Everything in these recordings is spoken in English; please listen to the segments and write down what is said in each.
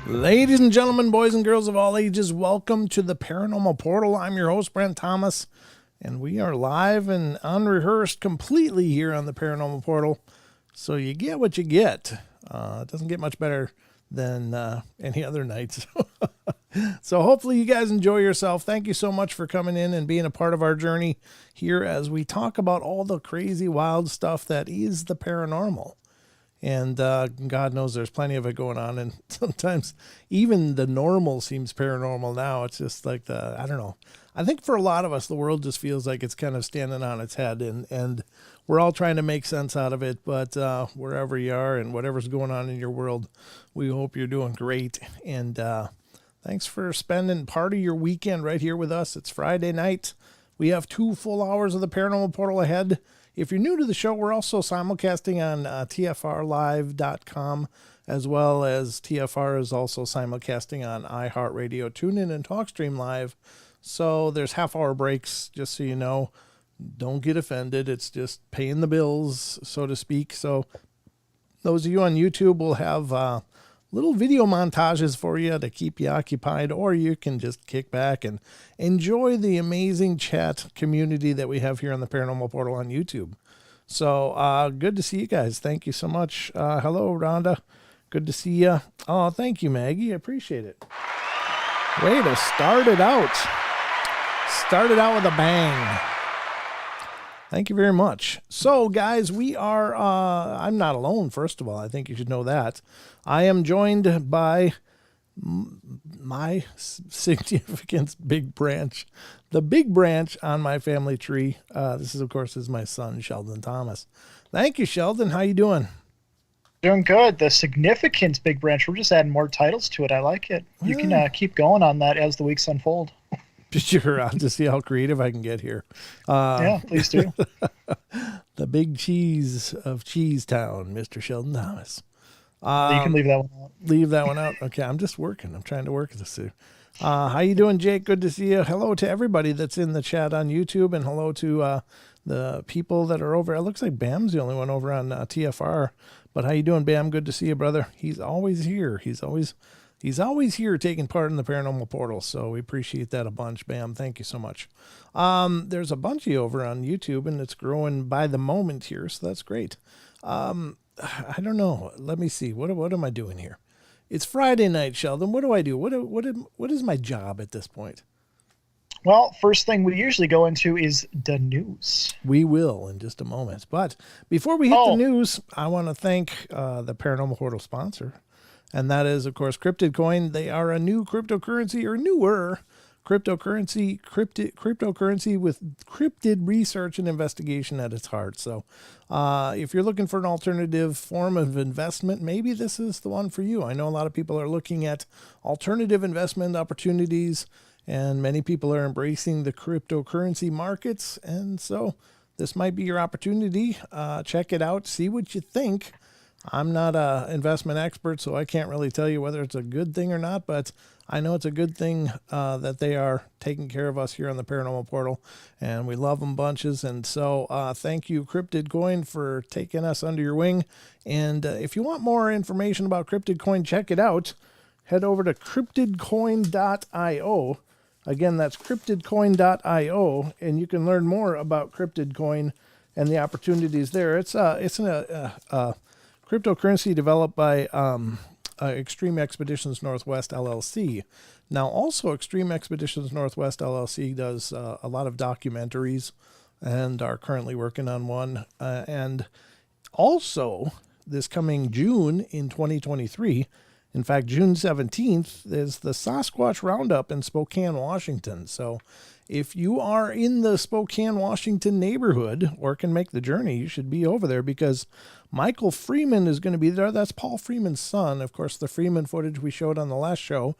Ladies and gentlemen, boys and girls of all ages, welcome to the Paranormal Portal. I'm your host, Brent Thomas, and we are live and unrehearsed completely here on the Paranormal Portal. So you get what you get. It doesn't get much better than any other night. So hopefully you guys enjoy yourself. Thank you so much for coming in and being a part of our journey here as we talk about all the crazy, wild stuff that is the paranormal. And God knows there's plenty of it going on. And sometimes even the normal seems paranormal now. It's just like I don't know. I think for a lot of us, the world just feels like it's kind of standing on its head. And we're all trying to make sense out of it. But wherever you are and whatever's going on in your world, we hope you're doing great. And thanks for spending part of your weekend right here with us. It's Friday night. We have 2 full hours of the Paranormal Portal ahead. If you're new to the show, we're also simulcasting on tfrlive.com, as well as TFR is also simulcasting on iHeartRadio, TuneIn, and TalkStream Live. So there's half-hour breaks, just so you know. Don't get offended. It's just paying the bills, so to speak. So those of you on YouTube will have little video montages for you to keep you occupied, or you can just kick back and enjoy the amazing chat community that we have here on the Paranormal Portal on YouTube. So good to see you guys. Thank you so much. Hello, Rhonda. Good to see you. Oh, thank you, Maggie. I appreciate it. Way to start it out. Start it out with a bang. Thank you very much. So, guys, we are, I'm not alone, first of all. I think you should know that. I am joined by my significant big branch, the big branch on my family tree. This is, of course, is my son, Sheldon Thomas. Thank you, Sheldon. How you doing? Doing good. The significant big branch. We're just adding more titles to it. I like it. You can keep going on that as the weeks unfold. Sure, I'll just see how creative I can get here. Yeah, please do. The big cheese of Cheese Town, Mr. Sheldon Thomas. You can leave that one out. Leave that one out. Okay, I'm just working. I'm trying to work this through. How you doing, Jake? Good to see you. Hello to everybody that's in the chat on YouTube, and hello to the people that are over. It looks like Bam's the only one over on TFR. But how you doing, Bam? Good to see you, brother. He's always here. He's always here taking part in the Paranormal Portal, so we appreciate that a bunch, Bam. Thank you so much. There's a bunch of you over on YouTube, and it's growing by the moment here, so that's great. I don't know. Let me see. What am I doing here? It's Friday night, Sheldon. What do I do? What is my job at this point? Well, first thing we usually go into is the news. We will in just a moment. But before we hit the news, I want to thank the Paranormal Portal sponsor. And that is, of course, Cryptid Coin. They are a new cryptocurrency, or newer cryptocurrency with cryptid research and investigation at its heart. So if you're looking for an alternative form of investment, maybe this is the one for you. I know a lot of people are looking at alternative investment opportunities, and many people are embracing the cryptocurrency markets. And so this might be your opportunity. Check it out. See what you think. I'm not an investment expert, so I can't really tell you whether it's a good thing or not, but I know it's a good thing that they are taking care of us here on the Paranormal Portal, and we love them bunches. And so thank you, Cryptid Coin, for taking us under your wing. And if you want more information about Cryptid Coin, check it out. Head over to cryptidcoin.io. Again, that's cryptidcoin.io, and you can learn more about Cryptid Coin and the opportunities there. It's a cryptocurrency developed by Extreme Expeditions Northwest LLC. Now, also Extreme Expeditions Northwest LLC does a lot of documentaries and are currently working on one. And also, this coming June in 2023, in fact, June 17th, is the Sasquatch Roundup in Spokane, Washington. So if you are in the Spokane, Washington neighborhood or can make the journey, you should be over there, because Michael Freeman is going to be there. That's Paul Freeman's son. Of course, the Freeman footage we showed on the last show,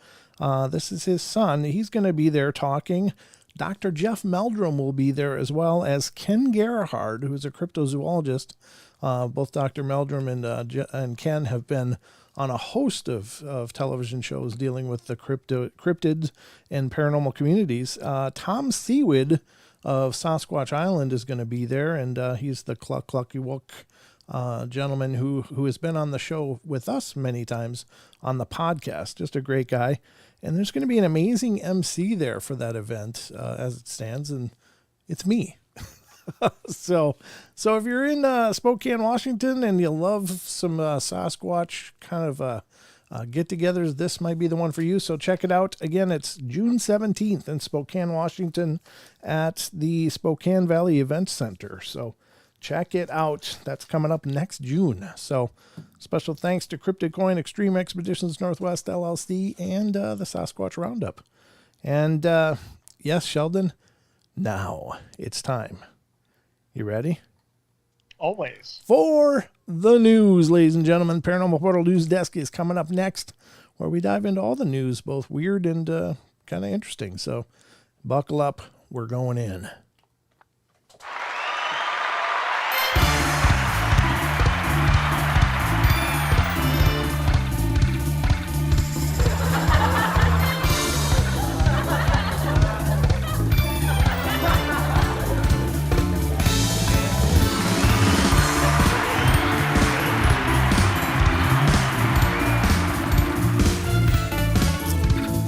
this is his son. He's going to be there talking. Dr. Jeff Meldrum will be there, as well as Ken Gerhard, who's a cryptozoologist. Both Dr. Meldrum and Ken have been on a host of television shows dealing with the cryptids and paranormal communities. Tom Seawood of Sasquatch Island is going to be there, and he's the Cluck Clucky Wook gentleman who has been on the show with us many times on the podcast. Just a great guy. And there's going to be an amazing MC there for that event as it stands, and it's me. So if you're in Spokane, Washington, and you love some Sasquatch kind of get-togethers, this might be the one for you. So check it out. Again, it's June 17th in Spokane, Washington at the Spokane Valley Event Center. So check it out. That's coming up next June. So special thanks to Cryptid Coin, Extreme Expeditions Northwest LLC, and the Sasquatch Roundup. And yes, Sheldon, now it's time. You ready? Always. For the news, ladies and gentlemen, Paranormal Portal News Desk is coming up next, where we dive into all the news, both weird and kind of interesting. So buckle up. We're going in.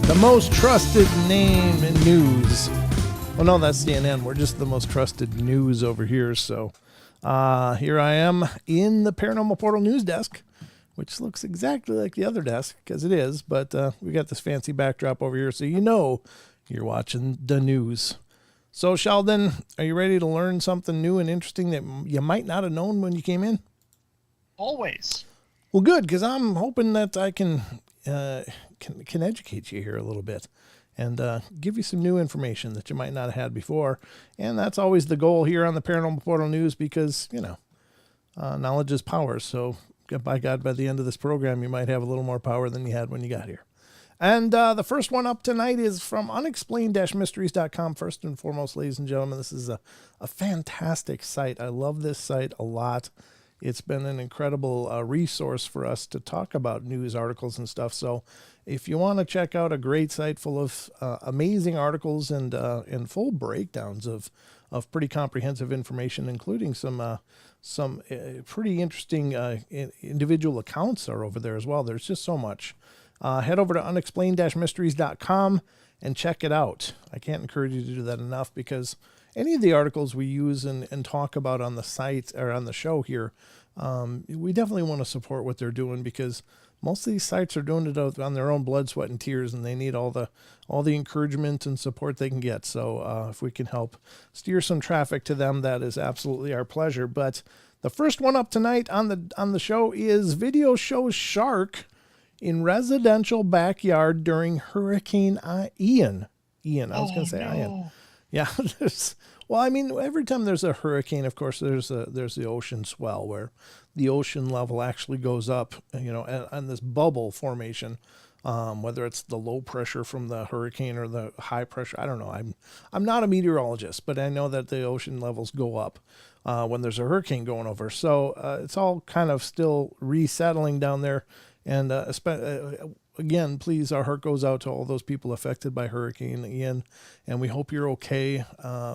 The most trusted name in news. Well, no, that's CNN. We're just the most trusted news over here. So here I am in the Paranormal Portal News Desk, which looks exactly like the other desk, because it is. But we got this fancy backdrop over here, so you know you're watching the news. So, Sheldon, are you ready to learn something new and interesting that you might not have known when you came in? Always. Well, good, because I'm hoping that I can educate you here a little bit and give you some new information that you might not have had before. And that's always the goal here on the Paranormal Portal News, because, knowledge is power. So by God, by the end of this program, you might have a little more power than you had when you got here. And the first one up tonight is from unexplained-mysteries.com. First and foremost, ladies and gentlemen, this is a fantastic site. I love this site a lot. It's been an incredible resource for us to talk about news articles and stuff. So if you want to check out a great site full of amazing articles and full breakdowns of pretty comprehensive information, including some pretty interesting individual accounts are over there as well. There's just so much. Head over to unexplained-mysteries.com and check it out. I can't encourage you to do that enough, because any of the articles we use and talk about on the site or on the show here, we definitely want to support what they're doing, because most of these sites are doing it on their own blood, sweat, and tears, and they need all the encouragement and support they can get. So if we can help steer some traffic to them, that is absolutely our pleasure. But the first one up tonight on the show is video shows shark in residential backyard during Hurricane Ian. I was going to say no. Ian. Yeah. Well, I mean, every time there's a hurricane, of course, there's the ocean swell, where the ocean level actually goes up, and this bubble formation, whether it's the low pressure from the hurricane or the high pressure. I don't know. I'm not a meteorologist, but I know that the ocean levels go up when there's a hurricane going over. So it's all kind of still resettling down there. And again, please, our heart goes out to all those people affected by Hurricane Ian, and we hope you're okay.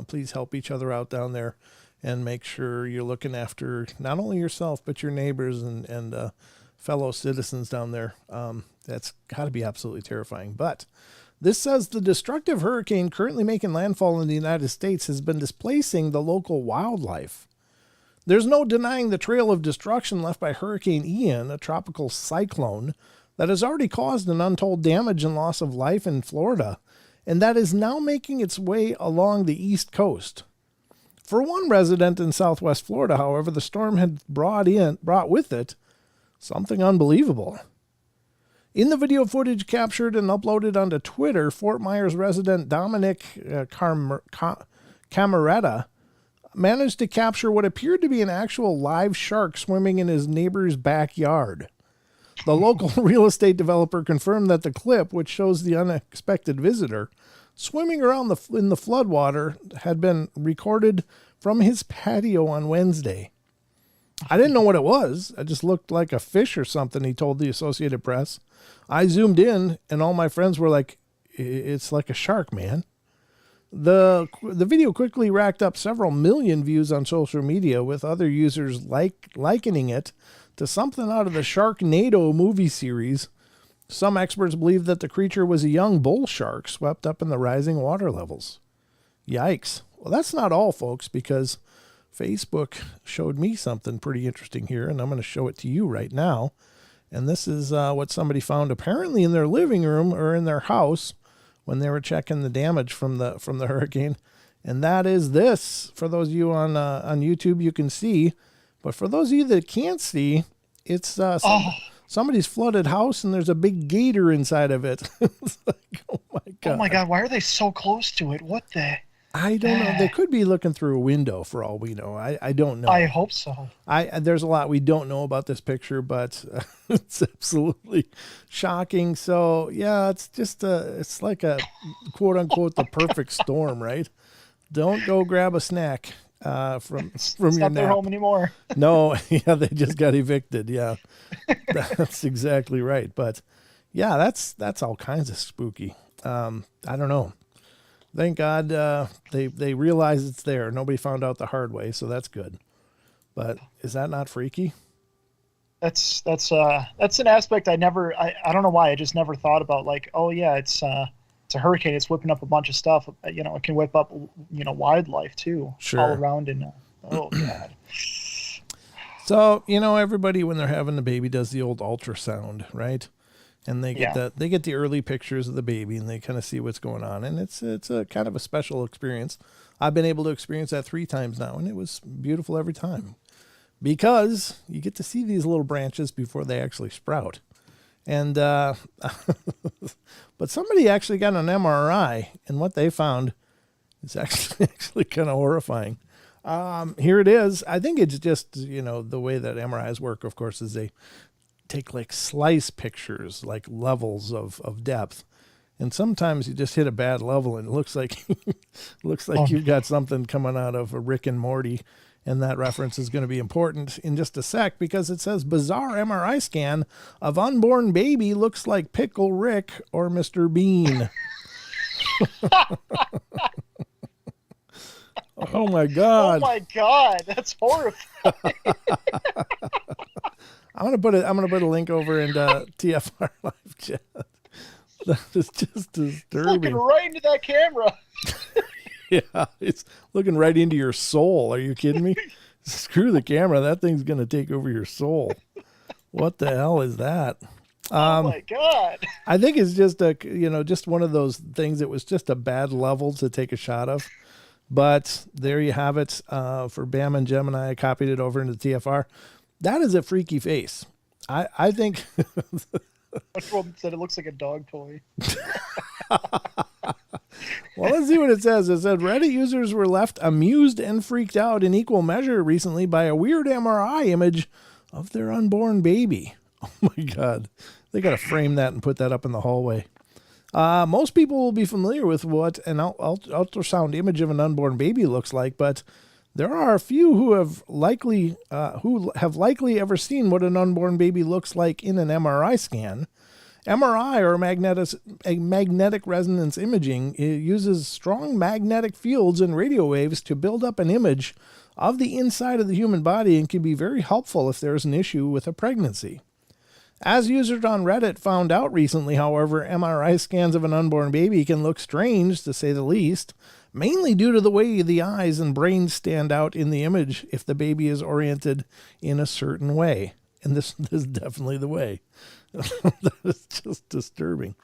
Please help each other out down there, and make sure you're looking after not only yourself, but your neighbors and fellow citizens down there. That's got to be absolutely terrifying. But this says the destructive hurricane currently making landfall in the United States has been displacing the local wildlife. There's no denying the trail of destruction left by Hurricane Ian, a tropical cyclone that has already caused an untold damage and loss of life in Florida, and that is now making its way along the East Coast. For one resident in Southwest Florida, however, the storm had brought with it something unbelievable. In the video footage captured and uploaded onto Twitter, Fort Myers resident Dominic Cameretta managed to capture what appeared to be an actual live shark swimming in his neighbor's backyard. The local real estate developer confirmed that the clip, which shows the unexpected visitor swimming around in the floodwater, had been recorded from his patio on Wednesday. I didn't know what it was. It just looked like a fish or something, he told the Associated Press. I zoomed in, and all my friends were like, "It's like a shark, man." The video quickly racked up several million views on social media, with other users likening it to something out of the Sharknado movie series. Some experts believe that the creature was a young bull shark swept up in the rising water levels. Yikes. Well, that's not all, folks, because Facebook showed me something pretty interesting here, and I'm going to show it to you right now. And this is what somebody found apparently in their living room or in their house when they were checking the damage from the hurricane. And that is this. For those of you on YouTube, you can see. But for those of you that can't see, it's somebody's flooded house, and there's a big gator inside of it. It's like, oh my God. Oh my God, why are they so close to it? What the? I don't know. They could be looking through a window for all we know. I don't know. I hope so. There's a lot we don't know about this picture, but it's absolutely shocking. So yeah, it's just it's like a quote unquote the perfect storm, right? Don't go grab a snack from It's your not their nap. home anymore. No, yeah, they just got evicted. Yeah, that's exactly right. But yeah, that's all kinds of spooky. I don't know. Thank God they realize it's there. Nobody found out the hard way, so that's good. But is that not freaky? That's an aspect I don't know why I just never thought about. Like, oh yeah, it's a hurricane. It's whipping up a bunch of stuff. You know, it can whip up wildlife too, Sure. all around. And oh God. So everybody when they're having the baby does the old ultrasound, right? And they get the early pictures of the baby, and they kind of see what's going on, and it's a kind of a special experience. I've been able to experience that 3 times now, and it was beautiful every time, because you get to see these little branches before they actually sprout. And but somebody actually got an MRI, and what they found is actually kind of horrifying. Here it is. I think it's just the way that MRIs work, of course, is they take like slice pictures, like levels of depth, and sometimes you just hit a bad level and it looks like you've got something coming out of a Rick and Morty. And that reference is going to be important in just a sec, because it says bizarre MRI scan of unborn baby looks like Pickle Rick or Mr. Bean. Oh my God. Oh my God, that's horrifying. I'm gonna put a link over in TFR live chat. That is just disturbing. It's looking right into that camera. Yeah, it's looking right into your soul. Are you kidding me? Screw the camera. That thing's gonna take over your soul. What the hell is that? Oh my God. I think it's just just one of those things. It was just a bad level to take a shot of. But there you have it for Bam and Gemini. I copied it over into TFR. That is a freaky face. I think. Someone said it looks like a dog toy. Well, let's see what it says. It said Reddit users were left amused and freaked out in equal measure recently by a weird MRI image of their unborn baby. Oh my God. They got to frame that and put that up in the hallway. Most people will be familiar with what an ultrasound image of an unborn baby looks like, but there are a few who have likely ever seen what an unborn baby looks like in an MRI scan. MRI, or magnetic resonance imaging, uses strong magnetic fields and radio waves to build up an image of the inside of the human body, and can be very helpful if there is an issue with a pregnancy. As users on Reddit found out recently, however, MRI scans of an unborn baby can look strange, to say the least, mainly due to the way the eyes and brain stand out in the image if the baby is oriented in a certain way. And this is definitely the way. That is just disturbing.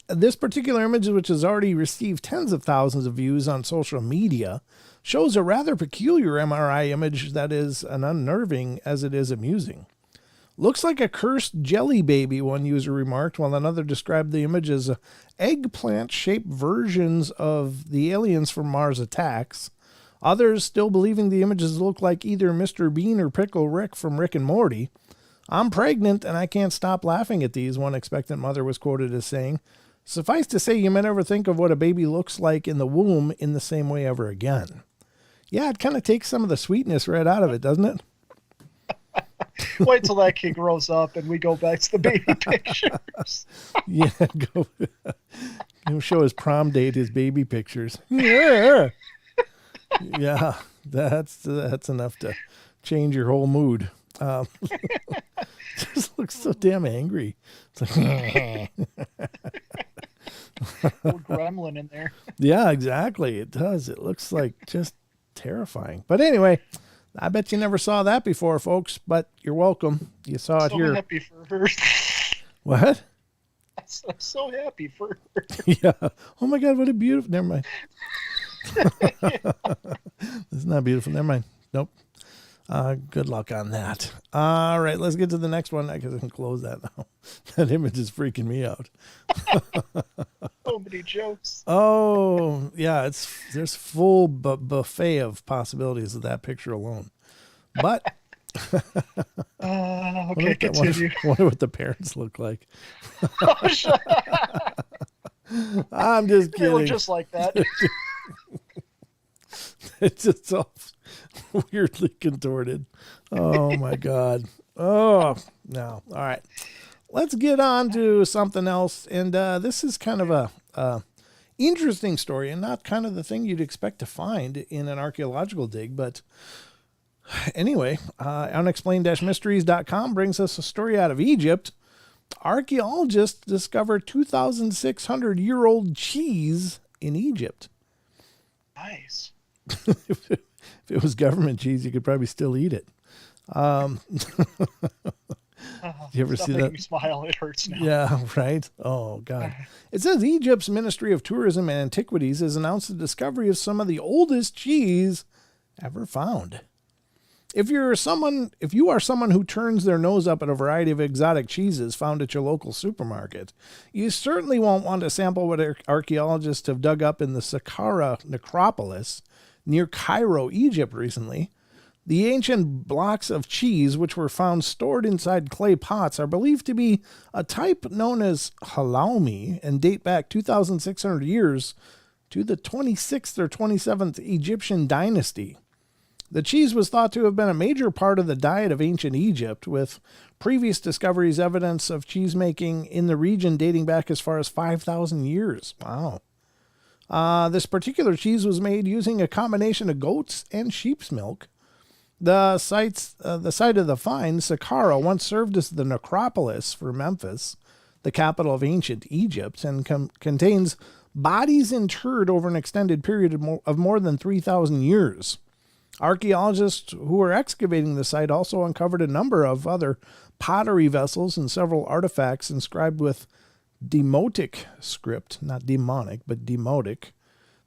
This particular image, which has already received tens of thousands of views on social media, shows a rather peculiar MRI image that is as unnerving as it is amusing. Looks like a cursed jelly baby, one user remarked, while another described the image as eggplant-shaped versions of the aliens from Mars Attacks. Others still believing the images look like either Mr. Bean or Pickle Rick from Rick and Morty. I'm pregnant and I can't stop laughing at these, one expectant mother was quoted as saying. Suffice to say, you may never think of what a baby looks like in the womb in the same way ever again. Yeah, it kind of takes some of the sweetness right out of it, doesn't it? Wait till that kid grows up and we go back to the baby pictures. Yeah, He'll show his prom date, his baby pictures. Yeah, yeah, that's enough to change your whole mood. Just looks so damn angry. It's like, Little gremlin in there. yeah, exactly. It does. It looks like just terrifying. But anyway, I bet you never saw that before, folks. But you're welcome. You saw it So here. happy for her. What? I'm so happy for her. Yeah. Oh my God, what a beautiful. Never mind. It's not beautiful. Never mind. Nope. Good luck on that. All right, let's get to the next one because I can close that now. That image is freaking me out. So many jokes. Oh, yeah, there's full buffet of possibilities of that picture alone. But Okay, continue. Wonder what the parents look like. Oh, shut I'm just They kidding. look just like that. It's just all weirdly contorted. Oh my God. Oh no. All right. Let's get on to something else. And this is kind of a interesting story and not kind of the thing you'd expect to find in an archaeological dig. But anyway, unexplained-mysteries.com brings us a story out of Egypt. Archaeologists discovered 2,600-year-old cheese in Egypt. Nice. If it was government cheese, you could probably still eat it. You ever Stop see making that? me smile. It hurts now. Yeah, right. Oh, God. It says Egypt's Ministry of Tourism and Antiquities has announced the discovery of some of the oldest cheese ever found. If you are someone who turns their nose up at a variety of exotic cheeses found at your local supermarket, you certainly won't want to sample what archaeologists have dug up in the Saqqara necropolis near Cairo, Egypt recently. The ancient blocks of cheese, which were found stored inside clay pots, are believed to be a type known as halloumi and date back 2,600 years to the 26th or 27th Egyptian dynasty. The cheese was thought to have been a major part of the diet of ancient Egypt, with previous discoveries evidence of cheese making in the region dating back as far as 5,000 years. Wow. This particular cheese was made using a combination of goat's and sheep's milk. The site of the find, Saqqara, once served as the necropolis for Memphis, the capital of ancient Egypt, and contains bodies interred over an extended period of more than 3,000 years. Archaeologists who were excavating the site also uncovered a number of other pottery vessels and several artifacts inscribed with Demotic script, not demonic, but Demotic,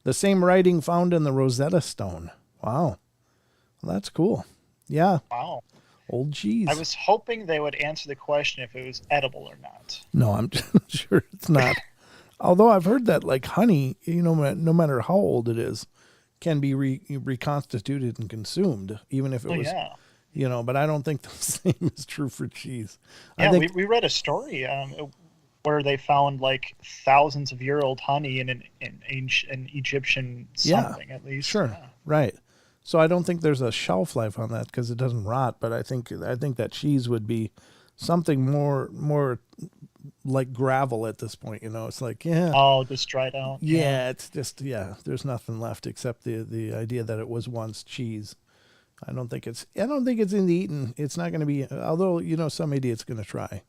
the same writing found in the Rosetta Stone. Wow. Well, that's cool. Yeah. Wow. Old cheese. I was hoping they would answer the question if it was edible or not. No, I'm sure it's not. Although I've heard that, like honey, no matter how old it is, can be reconstituted and consumed, even if it was, but I don't think the same is true for cheese. Yeah, I think, we read a story where they found like thousands of year old honey in an Egyptian something, at least. Sure. Yeah. Right. So I don't think there's a shelf life on that because it doesn't rot, but I think that cheese would be something more like gravel at this point, It's like, oh, just dried out. Yeah, it's just there's nothing left except the idea that it was once cheese. I don't think it's in the eating. It's not going to be, although some idiot's going to try.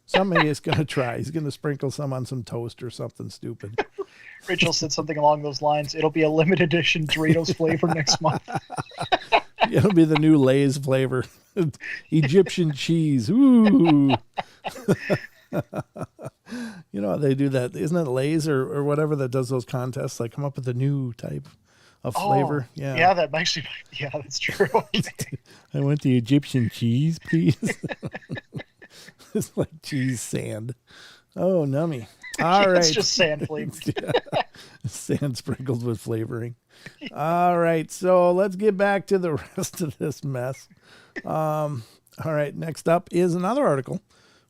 Some idiot's going to try. He's going to sprinkle some on some toast or something stupid. Rachel said something along those lines. It'll be a limited edition Doritos flavor next month. It'll be the new Lay's flavor. Egyptian cheese. Ooh. You know how they do that? Isn't it Lay's or whatever that does those contests? Like come up with a new type of flavor. Yeah. Yeah, that actually. Yeah, that's true. I want the Egyptian cheese, please. It's like cheese sand. Oh, nummy. All right. It's just sand flavored. Yeah. Sand sprinkled with flavoring. All right. So let's get back to the rest of this mess. All right. Next up is another article,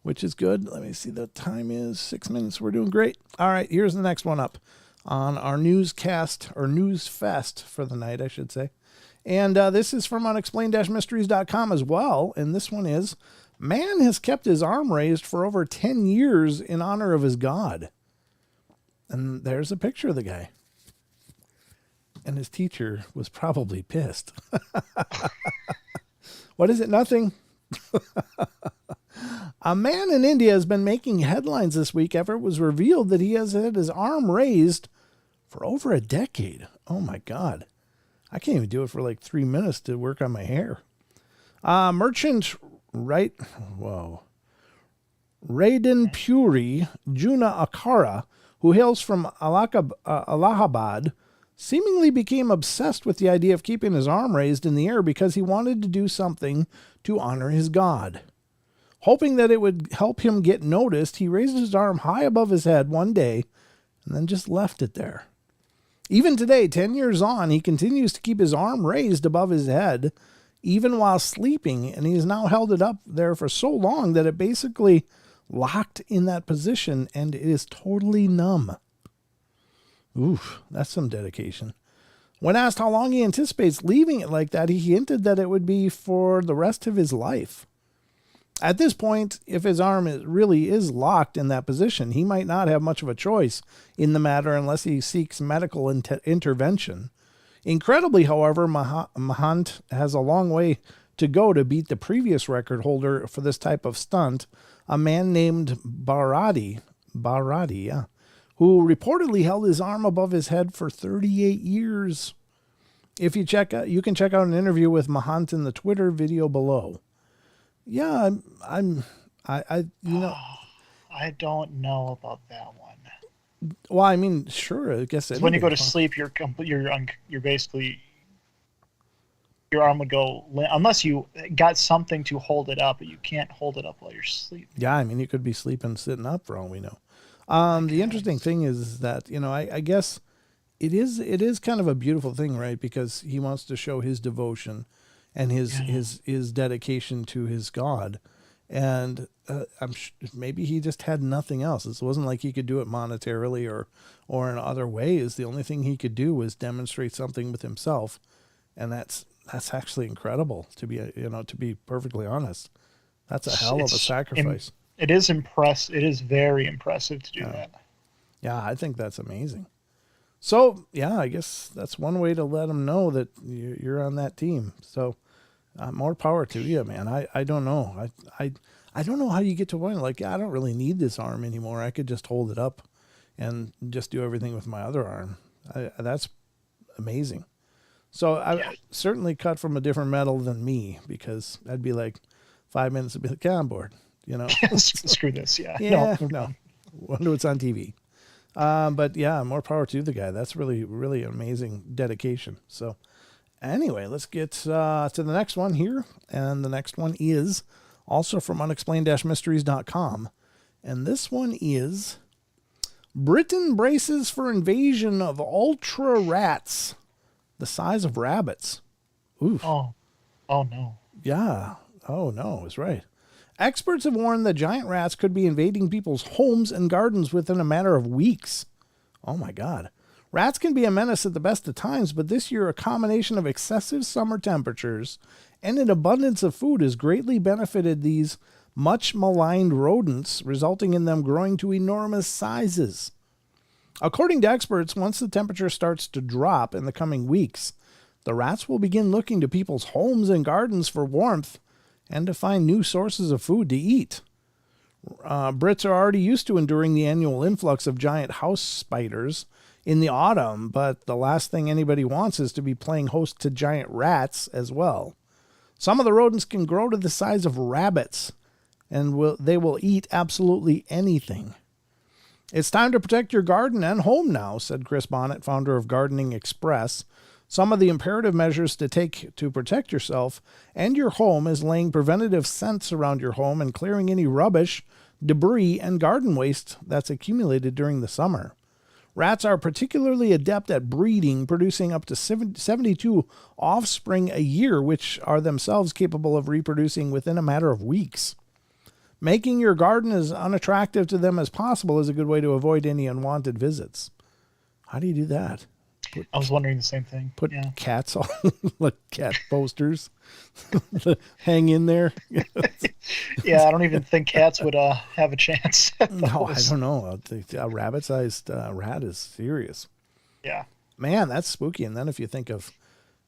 which is good. Let me see. The time is 6 minutes. We're doing great. All right. Here's the next one up on our newscast or news fest for the night, I should say. And this is from unexplained-mysteries.com as well. And this one is, man has kept his arm raised for over 10 years in honor of his god. And there's a picture of the guy. And his teacher was probably pissed. What is it? Nothing. A man in India has been making headlines this week after it was revealed that he has had his arm raised for over a decade. Oh my God. I can't even do it for like 3 minutes to work on my hair. Merchant, right? Whoa. Raiden Puri Juna Akara, who hails from Allahabad, seemingly became obsessed with the idea of keeping his arm raised in the air because he wanted to do something to honor his god. Hoping that it would help him get noticed, he raised his arm high above his head one day and then just left it there. Even today, 10 years on, he continues to keep his arm raised above his head, even while sleeping, and he has now held it up there for so long that it basically locked in that position, and it is totally numb. Oof, that's some dedication. When asked how long he anticipates leaving it like that, he hinted that it would be for the rest of his life. At this point, if his arm really is locked in that position, he might not have much of a choice in the matter unless he seeks medical intervention. Incredibly, however, Mahant has a long way to go to beat the previous record holder for this type of stunt, a man named Baradi, who reportedly held his arm above his head for 38 years. If you you can check out an interview with Mahant in the Twitter video below. Yeah, I don't know about that one. Well, I mean, sure, I guess when you go to sleep, you're basically, your arm would go unless you got something to hold it up, but you can't hold it up while you're sleeping. Yeah, I mean, you could be sleeping sitting up for all we know. The interesting thing is that, I guess it is kind of a beautiful thing, right? Because he wants to show his devotion and his dedication to his God. And maybe he just had nothing else. It wasn't like he could do it monetarily or in other ways. The only thing he could do was demonstrate something with himself. And that's actually incredible, to be perfectly honest. That's a hell of a sacrifice. It is impressive. It is very impressive to do that. Yeah, I think that's amazing. So, yeah, I guess that's one way to let them know that you're on that team. So, more power to you, man. I don't know. I don't know how you get to one. Like, I don't really need this arm anymore. I could just hold it up and just do everything with my other arm. That's amazing. So, I certainly cut from a different metal than me, because I'd be like 5 minutes to be like, yeah, I'm bored. Screw this. Yeah. No. Wonder what's on TV. But yeah, more power to the guy. That's really, really amazing dedication. So anyway, let's get to the next one here. And the next one is also from unexplained-mysteries.com. And this one is Britain braces for invasion of ultra rats the size of rabbits. Oof. Oh no. Yeah. Oh no, is right. Experts have warned that giant rats could be invading people's homes and gardens within a matter of weeks. Oh my God. Rats can be a menace at the best of times, but this year a combination of excessive summer temperatures and an abundance of food has greatly benefited these much maligned rodents, resulting in them growing to enormous sizes. According to experts, once the temperature starts to drop in the coming weeks, the rats will begin looking to people's homes and gardens for warmth and to find new sources of food to eat. Brits are already used to enduring the annual influx of giant house spiders in the autumn, but the last thing anybody wants is to be playing host to giant rats as well. Some of the rodents can grow to the size of rabbits, and they will eat absolutely anything. It's time to protect your garden and home now, said Chris Bonnet, founder of Gardening Express. Some of the imperative measures to take to protect yourself and your home is laying preventative scents around your home and clearing any rubbish, debris, and garden waste that's accumulated during the summer. Rats are particularly adept at breeding, producing up to 72 offspring a year, which are themselves capable of reproducing within a matter of weeks. Making your garden as unattractive to them as possible is a good way to avoid any unwanted visits. How do you do that? I was wondering the same thing. Put cats on, like cat posters, hang in there. Yeah, I don't even think cats would have a chance at No, I those. don't know. A rabbit-sized rat is serious. Yeah. Man, that's spooky. And then if you think of,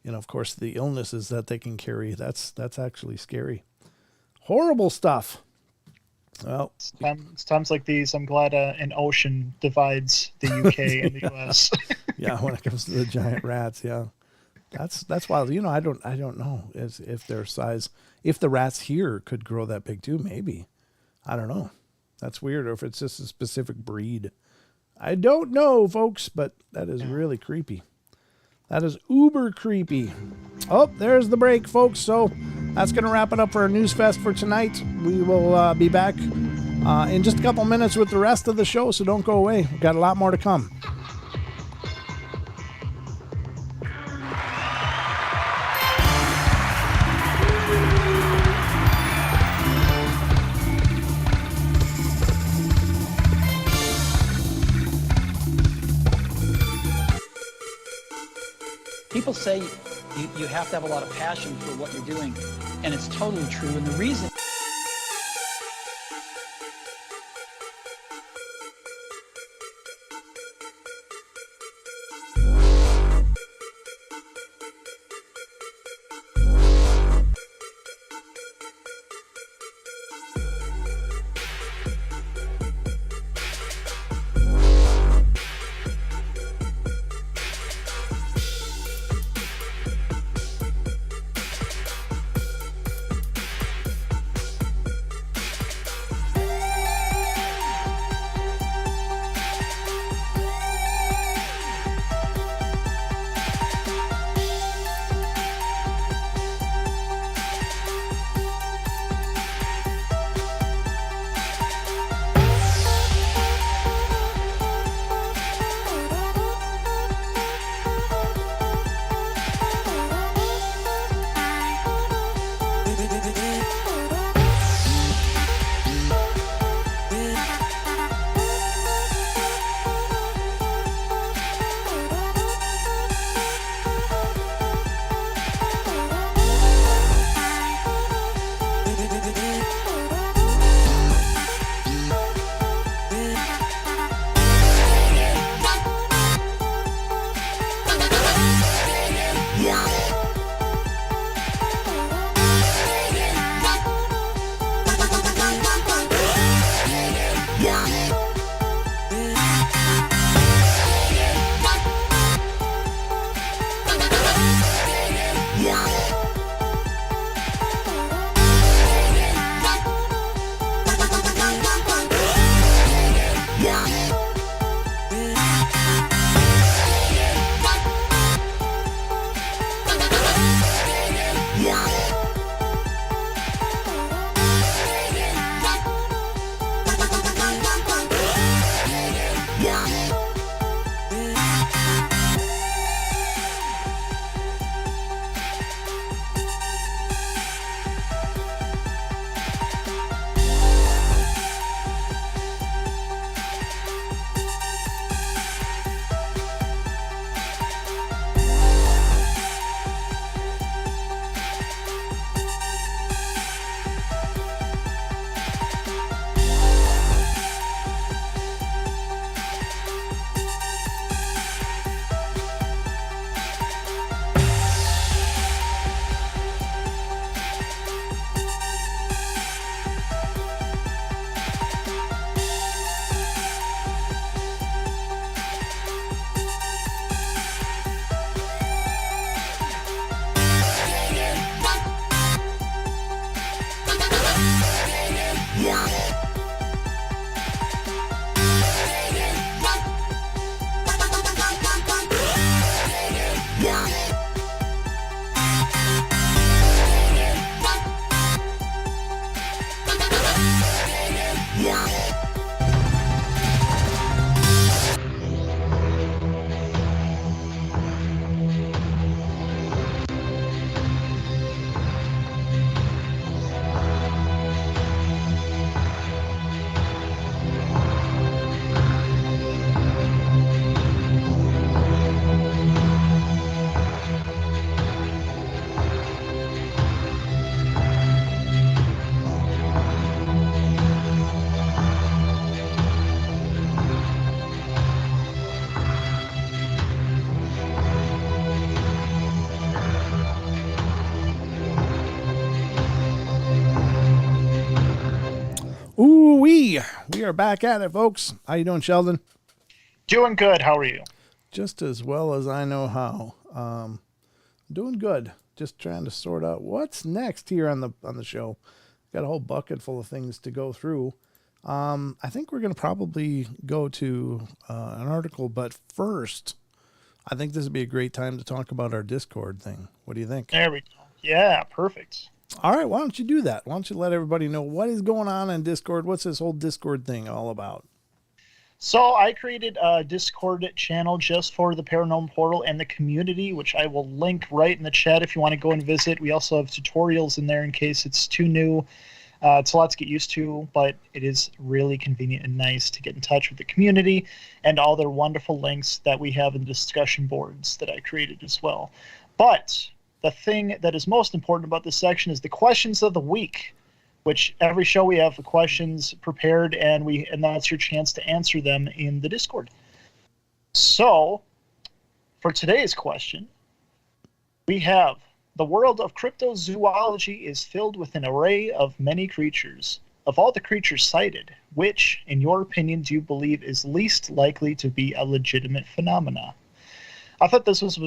of course, the illnesses that they can carry, that's actually scary. Horrible stuff. Well, It's times like these, I'm glad an ocean divides the UK and the US. yeah, when it comes to the giant rats, yeah. That's wild. I don't know if their size, if the rats here could grow that big too, maybe. I don't know. That's weird, or if it's just a specific breed. I don't know, folks, but that is really creepy. That is uber creepy. Oh, there's the break, folks. So that's going to wrap it up for our News Fest for tonight. We will be back in just a couple minutes with the rest of the show, so don't go away. We've got a lot more to come. People say you have to have a lot of passion for what you're doing, and it's totally true. And the reason Hey, we are back at it, folks. How you doing, Sheldon? Doing good. How are you? Just as well as I know how. Doing good. Just trying to sort out what's next here on the show. Got a whole bucket full of things to go through. I think we're going to probably go to an article, but first, I think this would be a great time to talk about our Discord thing. What do you think? There we go. Yeah, perfect. All right, why don't you do that? Why don't you let everybody know what is going on Discord? What's this whole Discord thing all about? So I created a Discord channel just for the Paranormal Portal and the community, which I will link right in the chat if you want to go and visit. We also have tutorials in there in case it's too new. It's a lot to get used to, but it is really convenient and nice to get in touch with the community and all their wonderful links that we have in discussion boards that I created as well. But the thing that is most important about this section is the questions of the week, which every show we have the questions prepared, and that's your chance to answer them in the Discord. So, for today's question, we have: the world of cryptozoology is filled with an array of many creatures. Of all the creatures cited, which, in your opinion, do you believe is least likely to be a legitimate phenomena? I thought this was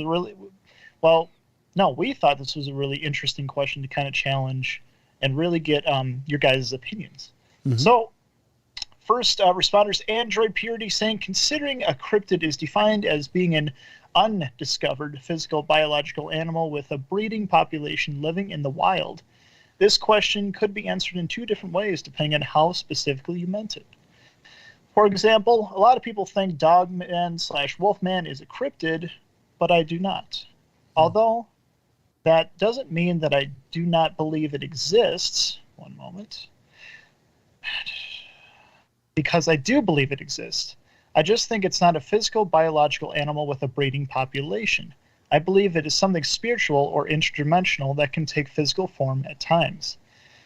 we thought this was a really interesting question to kind of challenge and really get your guys' opinions. Mm-hmm. So, first responders, Android Purity, saying, considering a cryptid is defined as being an undiscovered physical biological animal with a breeding population living in the wild, this question could be answered in two different ways depending on how specifically you meant it. For example, a lot of people think Dogman/Wolfman is a cryptid, but I do not. Although that doesn't mean that I do not believe it exists. One moment. Because I do believe it exists. I just think it's not a physical biological animal with a breeding population. I believe it is something spiritual or interdimensional that can take physical form at times.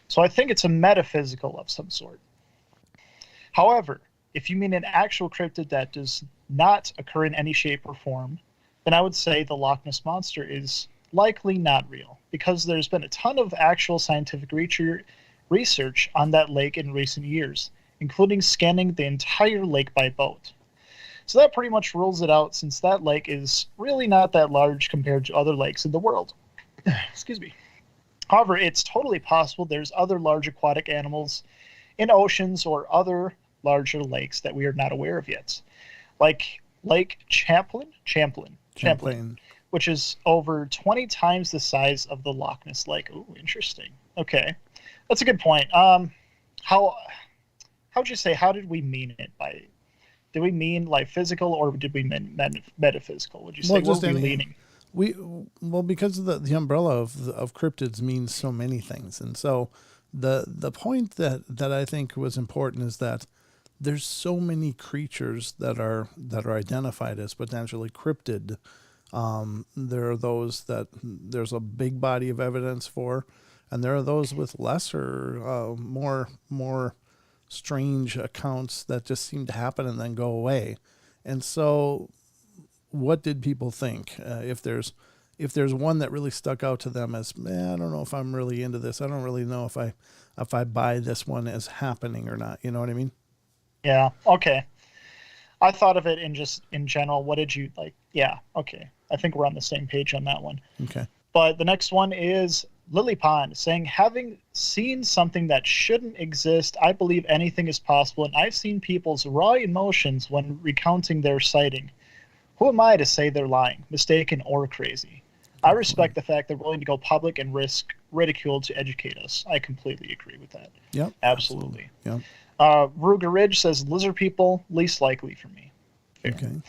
So I think it's a metaphysical of some sort. However, if you mean an actual cryptid that does not occur in any shape or form, then I would say the Loch Ness Monster is likely not real, because there's been a ton of actual scientific research on that lake in recent years, including scanning the entire lake by boat. So that pretty much rules it out, since that lake is really not that large compared to other lakes in the world. Excuse me. However, it's totally possible there's other large aquatic animals in oceans or other larger lakes that we are not aware of yet, like Lake Champlain, which is over 20 times the size of the Loch Ness Lake. Ooh, interesting. Okay, that's a good point. How'd you say? How did we mean it? Did we mean like physical, or did we mean metaphysical? Would you say what were we leaning? Because of the umbrella of cryptids means so many things, and so the point that I think was important is that there's so many creatures that are identified as potentially cryptid. There are those that there's a big body of evidence for, and there are those with lesser, more strange accounts that just seem to happen and then go away. And so, what did people think? If there's one that really stuck out to them as, I don't know if I'm really into this. I don't really know if I buy this one as happening or not. You know what I mean? Yeah. Okay. I thought of it in general. What did you like? Yeah. Okay. I think we're on the same page on that one. Okay. But the next one is Lily Pond, saying, having seen something that shouldn't exist, I believe anything is possible, and I've seen people's raw emotions when recounting their sighting. Who am I to say they're lying, mistaken, or crazy? I respect the fact they're willing to go public and risk ridicule to educate us. I completely agree with that. Yep. Absolutely. Yep. Ruger Ridge says, lizard people, least likely for me. Fair. Okay.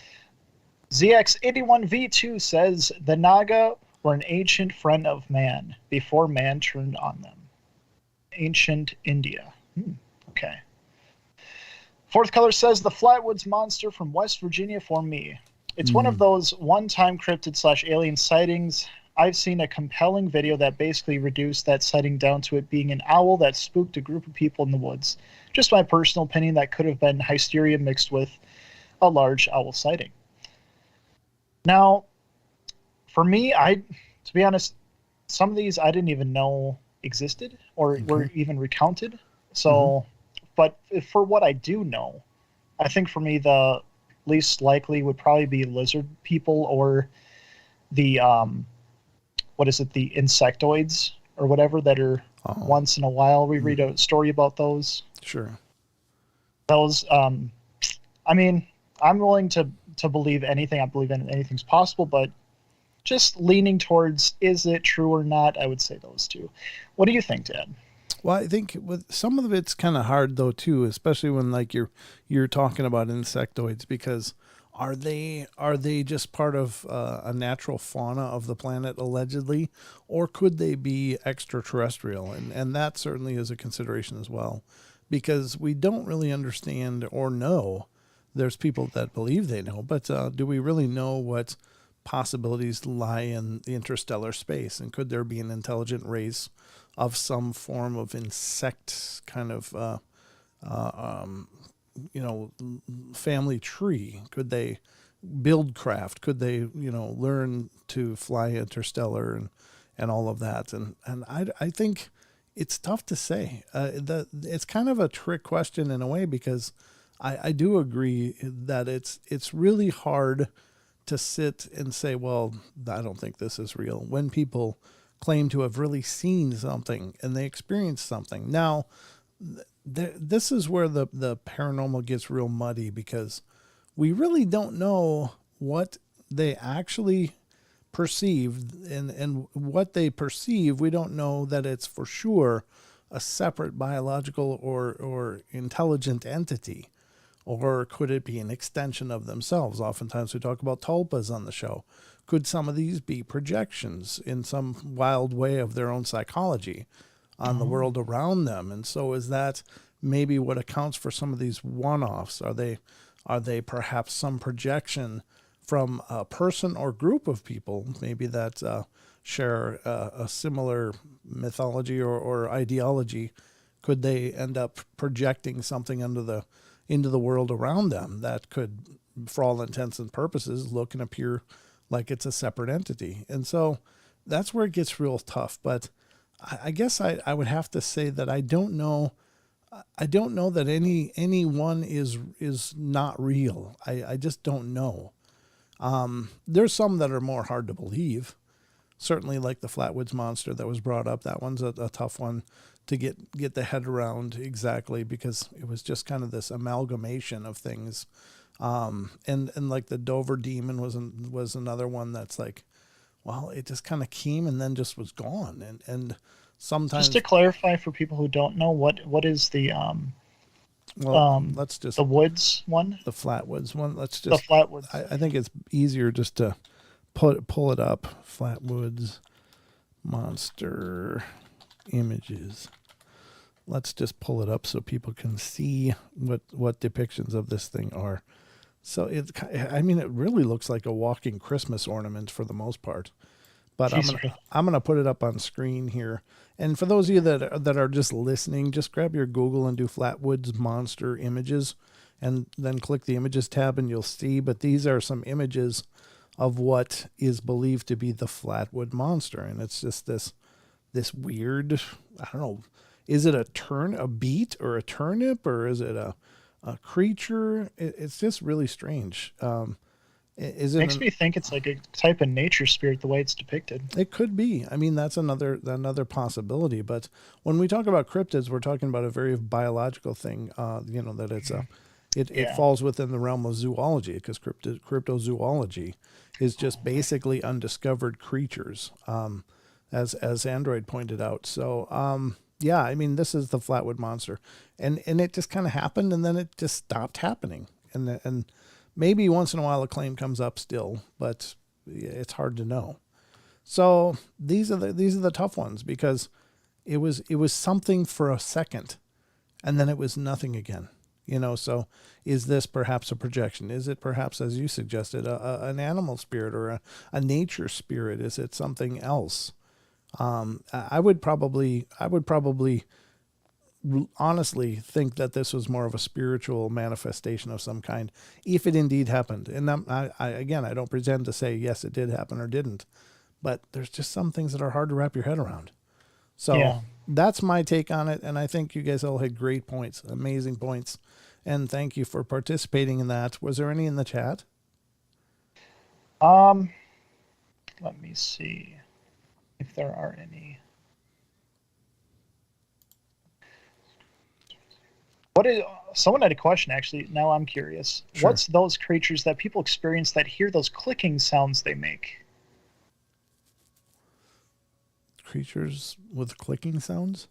ZX81V2 says, the Naga were an ancient friend of man before man turned on them. Ancient India. Okay. Fourth Color says, the Flatwoods Monster from West Virginia for me. It's one of those one-time cryptid/alien sightings. I've seen a compelling video that basically reduced that sighting down to it being an owl that spooked a group of people in the woods. Just my personal opinion, that could have been hysteria mixed with a large owl sighting. Now, for me, to be honest, some of these I didn't even know existed or were even recounted. So but for what I do know, I think for me the least likely would probably be lizard people or the what is it, the insectoids or whatever that are once in a while we read a story about those. Sure. Those I mean, I'm willing to believe anything. I believe anything's possible, but just leaning towards is it true or not, I would say those two. What do you think, Dad? Well, I think with some of it's kind of hard though too, especially when like you're talking about insectoids, because are they just part of a natural fauna of the planet allegedly, or could they be extraterrestrial? And that certainly is a consideration as well, because we don't really understand or know. There's people that believe they know, but do we really know what possibilities lie in the interstellar space? And could there be an intelligent race of some form of insect kind of, family tree? Could they build craft? Could they, learn to fly interstellar and all of that? And I think it's tough to say. It's kind of a trick question in a way, because I do agree that it's really hard to sit and say, well, I don't think this is real, when people claim to have really seen something and they experienced something. Now, this is where the paranormal gets real muddy, because we really don't know what they actually perceived, and what they perceive, we don't know that it's for sure a separate biological or intelligent entity. Or could it be an extension of themselves? Oftentimes we talk about tulpas on the show. Could some of these be projections in some wild way of their own psychology on the world around them? And so is that maybe what accounts for some of these one-offs? Are they perhaps some projection from a person or group of people, maybe that share a similar mythology or ideology? Could they end up projecting something into the world around them that could, for all intents and purposes, look and appear like it's a separate entity? And so that's where it gets real tough. But I guess I would have to say that I don't know that any one is not real. I just don't know. There's some that are more hard to believe. Certainly like the Flatwoods Monster that was brought up. That one's a tough one to get the head around exactly, because it was just kind of this amalgamation of things. And like the Dover Demon was another one that's like, well, it just kind of came and then just was gone. And sometimes, just to clarify for people who don't know, what is the let's just the woods one, the Flatwoods one. Let's the just Flatwoods. I think it's easier just to pull it up. Flatwoods Monster images. Let's just pull it up so people can see what depictions of this thing are. So it really looks like a walking Christmas ornament for the most part. But I'm gonna put it up on screen here. And for those of you that are just listening, just grab your Google and do Flatwoods Monster images, and then click the images tab and you'll see. But these are some images of what is believed to be the Flatwood Monster, and it's just this weird, I don't know, is it a beet or a turnip, or is it a creature? It's just really strange. Makes me think it's like a type of nature spirit the way it's depicted. It could be. I mean, that's another possibility. But when we talk about cryptids, we're talking about a very biological thing. That it falls within the realm of zoology, because cryptozoology is just basically undiscovered creatures, as Android pointed out. So this is the Flatwood Monster, and it just kind of happened, and then it just stopped happening, and maybe once in a while a claim comes up still, but it's hard to know. So these are the tough ones, because it was something for a second, and then it was nothing again. So is this perhaps a projection? Is it perhaps, as you suggested, an animal spirit or a nature spirit? Is it something else? I would probably honestly think that this was more of a spiritual manifestation of some kind, if it indeed happened. And I don't pretend to say yes, it did happen or didn't, but there's just some things that are hard to wrap your head around. So Yeah. that's my take on it. And I think you guys all had great points, amazing points. And thank you for participating in that. Was there any in the chat? Let me see if there are any. What is someone had a question actually? Now I'm curious. Sure. What's those creatures that people experience that hear those clicking sounds they make? Creatures with clicking sounds?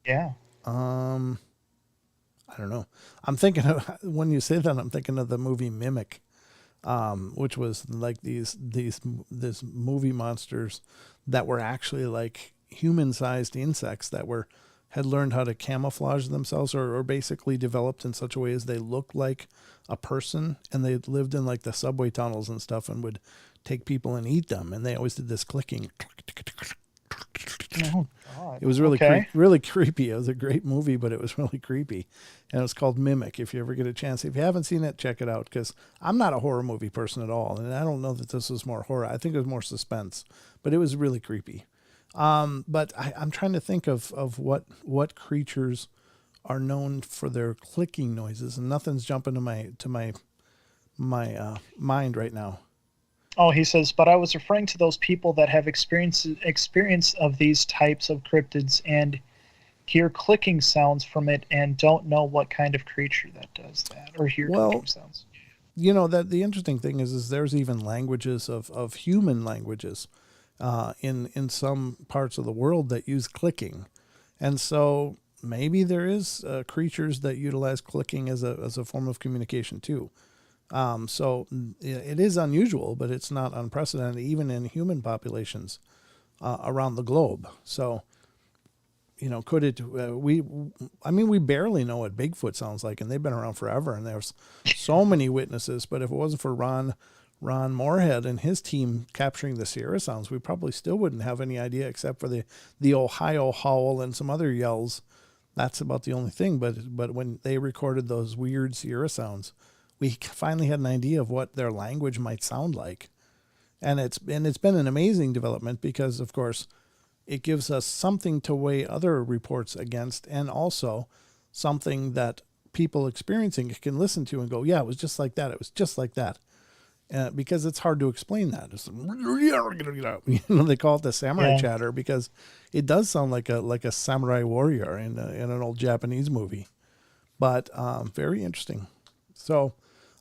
Yeah. I don't know. I'm thinking of, when you say that, I'm thinking of the movie Mimic, which was like these movie monsters that were actually like human-sized insects that had learned how to camouflage themselves or basically developed in such a way as they looked like a person, and they lived in like the subway tunnels and stuff and would take people and eat them, and they always did this clicking. Oh, God. It was really Okay. really creepy. It was a great movie, but it was really creepy. And it was called Mimic. If you ever get a chance, if you haven't seen it, check it out, because I'm not a horror movie person at all. And I don't know that this was more horror. I think it was more suspense, but it was really creepy. But I'm trying to think of what creatures are known for their clicking noises, and nothing's jumping to my mind right now. Oh, he says, but I was referring to those people that have experience of these types of cryptids and hear clicking sounds from it and don't know what kind of creature that does that or hear clicking sounds. You know, that the interesting thing is there's even languages of human languages in some parts of the world that use clicking. And so maybe there is creatures that utilize clicking as a form of communication too. So it is unusual, but it's not unprecedented, even in human populations around the globe. So, you know, could it, we barely know what Bigfoot sounds like, and they've been around forever, and there's so many witnesses, but if it wasn't for Ron Moorhead and his team capturing the Sierra sounds, we probably still wouldn't have any idea, except for the Ohio howl and some other yells. That's about the only thing. But when they recorded those weird Sierra sounds, we finally had an idea of what their language might sound like. And it's been an amazing development, because of course it gives us something to weigh other reports against, and also something that people experiencing it can listen to and go, yeah, it was just like that. It was just like that. Because it's hard to explain that. It's, you know, they call it the samurai chatter, because it does sound like a samurai warrior in an old Japanese movie. But very interesting. So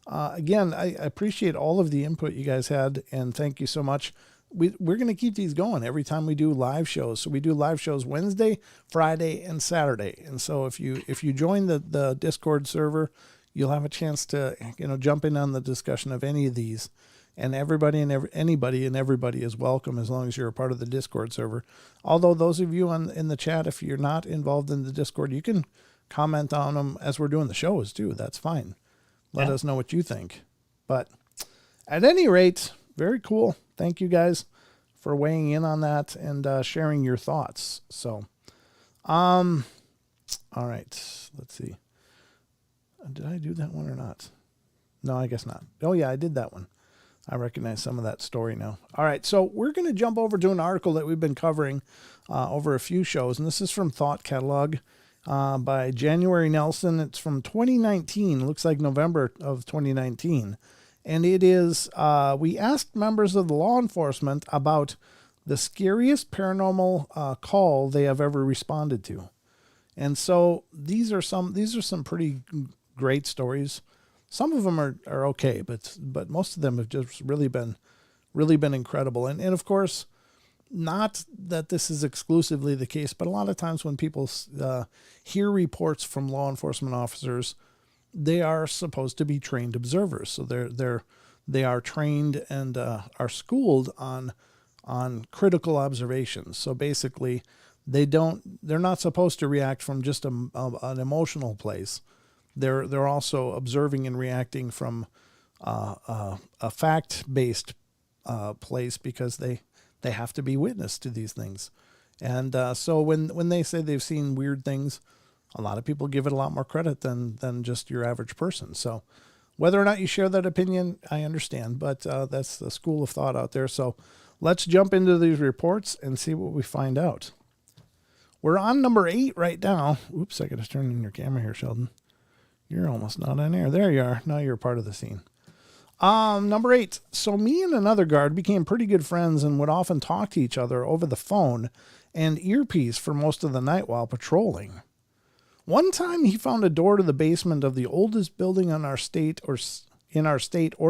again, I appreciate all of the input you guys had, and thank you so much. We're going to keep these going every time we do live shows. So we do live shows Wednesday, Friday, and Saturday. And so if you join the Discord server, you'll have a chance to, you know, jump in on the discussion of any of these. And everybody and anybody and everybody is welcome, as long as you're a part of the Discord server. Although those of you in the chat, if you're not involved in the Discord, you can comment on them as we're doing the shows too. That's fine. Let us know what you think. But at any rate, very cool. Thank you guys for weighing in on that and sharing your thoughts. So, all right, let's see. Did I do that one or not? No, I guess not. Oh yeah, I did that one. I recognize some of that story now. All right, so we're going to jump over to an article that we've been covering over a few shows, and this is from Thought Catalog by January Nelson. It's from 2019. Looks like November of 2019. And it is, we asked members of the law enforcement about the scariest paranormal call they have ever responded to. And so these are some pretty great stories. Some of them are okay, but most of them have just really been incredible. And of course, not that this is exclusively the case, but a lot of times when people hear reports from law enforcement officers, they are supposed to be trained observers. So they are trained and are schooled on critical observations. So basically, they're not supposed to react from just an emotional place. They're also observing and reacting from a fact-based place, because they have to be witness to these things. And so when they say they've seen weird things, a lot of people give it a lot more credit than just your average person. So whether or not you share that opinion, I understand, but that's the school of thought out there. So let's jump into these reports and see what we find out. We're on number 8 right now. Oops, I got to turn in your camera here, Sheldon. You're almost not on air. There you are. Now you're part of the scene. Number 8. So me and another guard became pretty good friends and would often talk to each other over the phone and earpiece for most of the night while patrolling. One time he found a door to the basement of the oldest building in our state or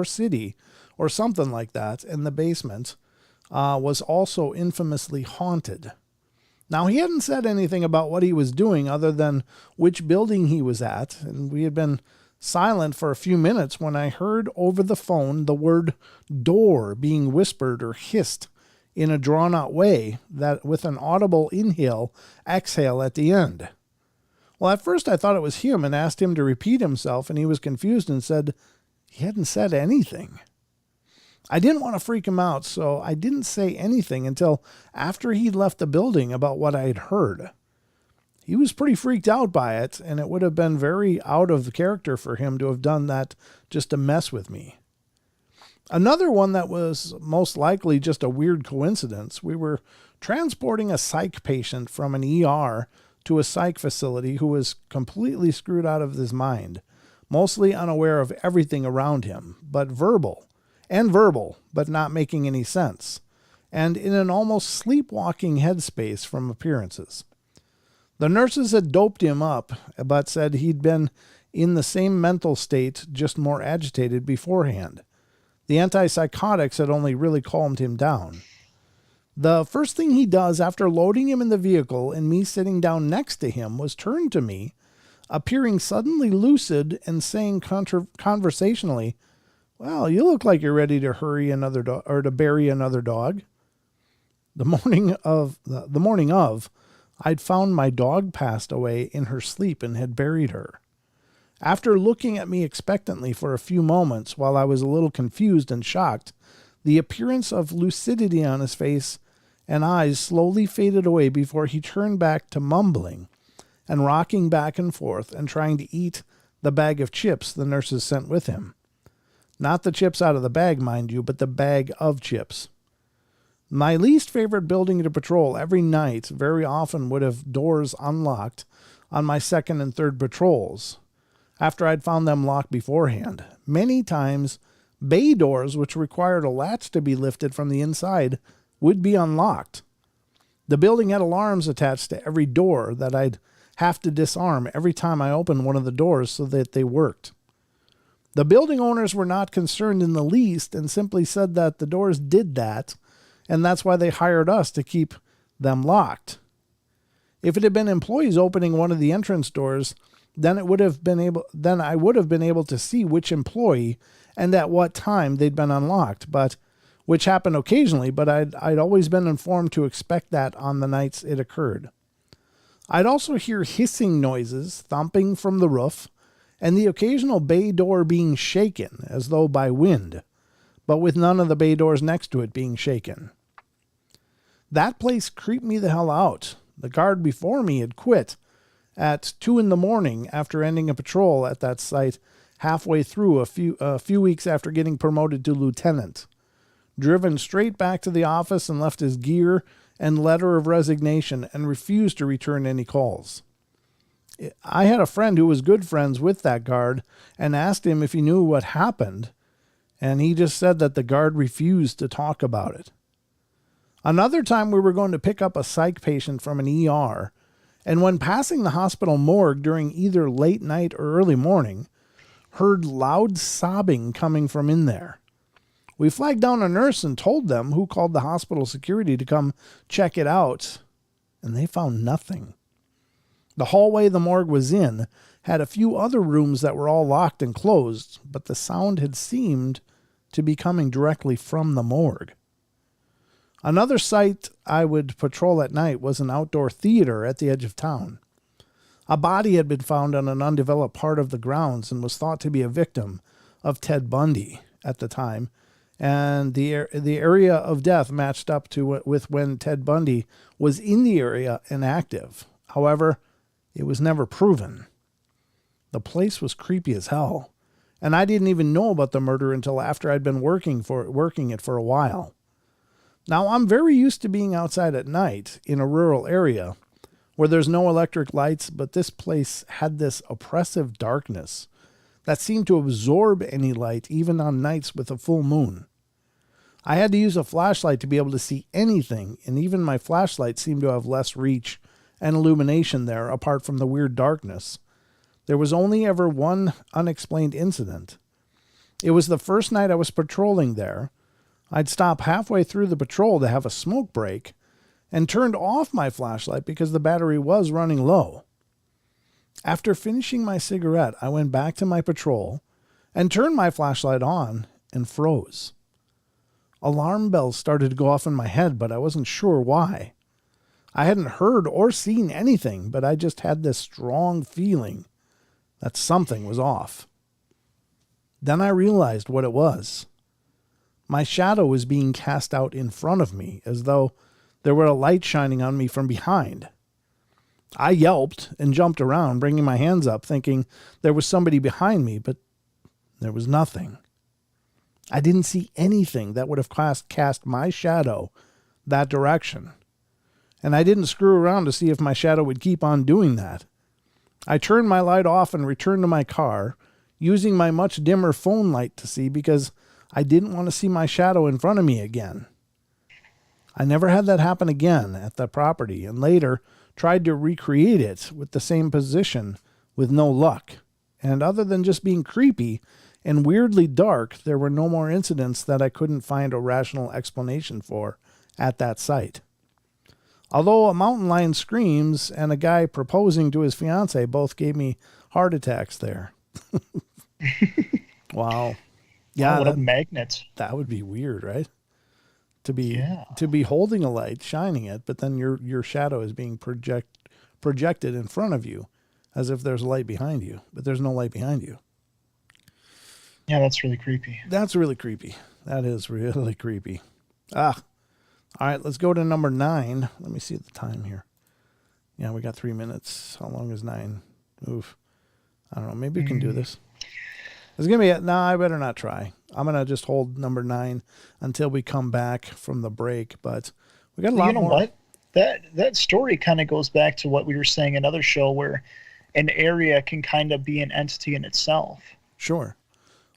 city or something like that, and the basement was also infamously haunted. Now, he hadn't said anything about what he was doing other than which building he was at, and we had been silent for a few minutes when I heard over the phone the word door being whispered or hissed in a drawn-out way that with an audible inhale, exhale at the end. Well, at first I thought it was him and asked him to repeat himself, and he was confused and said he hadn't said anything. I didn't want to freak him out, so I didn't say anything until after he'd left the building about what I had heard. He was pretty freaked out by it, and it would have been very out of character for him to have done that just to mess with me. Another one that was most likely just a weird coincidence. We were transporting a psych patient from an ER to a psych facility who was completely screwed out of his mind, mostly unaware of everything around him, but verbal, but not making any sense, and in an almost sleepwalking headspace from appearances. The nurses had doped him up, but said he'd been in the same mental state, just more agitated beforehand. The antipsychotics had only really calmed him down. The first thing he does after loading him in the vehicle and me sitting down next to him was turn to me, appearing suddenly lucid and saying conversationally, "Well, you look like you're ready to hurry another dog or to bury another dog." The morning of, I'd found my dog passed away in her sleep and had buried her. After looking at me expectantly for a few moments while I was a little confused and shocked, the appearance of lucidity on his face and eyes slowly faded away before he turned back to mumbling and rocking back and forth and trying to eat the bag of chips the nurses sent with him. Not the chips out of the bag, mind you, but the bag of chips. My least favorite building to patrol every night very often would have doors unlocked on my second and third patrols, after I'd found them locked beforehand. Many times, bay doors, which required a latch to be lifted from the inside, would be unlocked. The building had alarms attached to every door that I'd have to disarm every time I opened one of the doors so that they worked. The building owners were not concerned in the least and simply said that the doors did that, and that's why they hired us to keep them locked. If it had been employees opening one of the entrance doors, then I would have been able to see which employee and at what time they'd been unlocked, which happened occasionally, but I'd always been informed to expect that on the nights it occurred. I'd also hear hissing noises, thumping from the roof, and the occasional bay door being shaken as though by wind, but with none of the bay doors next to it being shaken. That place creeped me the hell out. The guard before me had quit at 2 a.m. after ending a patrol at that site halfway through a few weeks after getting promoted to lieutenant. Driven straight back to the office and left his gear and letter of resignation and refused to return any calls. I had a friend who was good friends with that guard and asked him if he knew what happened, and he just said that the guard refused to talk about it. Another time we were going to pick up a psych patient from an ER, and when passing the hospital morgue during either late night or early morning, heard loud sobbing coming from in there. We flagged down a nurse and told them, who called the hospital security to come check it out, and they found nothing. The hallway the morgue was in had a few other rooms that were all locked and closed, but the sound had seemed to be coming directly from the morgue. Another site I would patrol at night was an outdoor theater at the edge of town. A body had been found on an undeveloped part of the grounds and was thought to be a victim of Ted Bundy at the time, and the area of death matched up with when Ted Bundy was in the area and active. However, it was never proven. The place was creepy as hell, and I didn't even know about the murder until after I'd been working it for a while. Now, I'm very used to being outside at night in a rural area where there's no electric lights, but this place had this oppressive darkness that seemed to absorb any light, even on nights with a full moon. I had to use a flashlight to be able to see anything, and even my flashlight seemed to have less reach and illumination there, apart from the weird darkness. There was only ever one unexplained incident. It was the first night I was patrolling there. I'd stop halfway through the patrol to have a smoke break and turned off my flashlight because the battery was running low. After finishing my cigarette, I went back to my patrol and turned my flashlight on and froze. Alarm bells started to go off in my head, but I wasn't sure why. I hadn't heard or seen anything, but I just had this strong feeling that something was off. Then I realized what it was. My shadow was being cast out in front of me, as though there were a light shining on me from behind. I yelped and jumped around, bringing my hands up, thinking there was somebody behind me, but there was nothing. I didn't see anything that would have cast my shadow that direction. And I didn't screw around to see if my shadow would keep on doing that. I turned my light off and returned to my car, using my much dimmer phone light to see because I didn't want to see my shadow in front of me again. I never had that happen again at the property, and later tried to recreate it with the same position with no luck. And other than just being creepy and weirdly dark, there were no more incidents that I couldn't find a rational explanation for at that site. Although a mountain lion screams and a guy proposing to his fiancée both gave me heart attacks there. Wow. Yeah, what a magnet. That would be weird, right? To be holding a light, shining it, but then your shadow is being projected in front of you as if there's a light behind you, but there's no light behind you. Yeah, that's really creepy. That's really creepy. That is really creepy. All right, let's go to number 9. Let me see the time here. Yeah, we got 3 minutes. How long is 9? Oof. I don't know. Maybe we can do this. It's going to be, no, I better not try. I'm going to just hold number 9 until we come back from the break. But we got a lot more. You know what? That story kind of goes back to what we were saying in another show where an area can kind of be an entity in itself. Sure.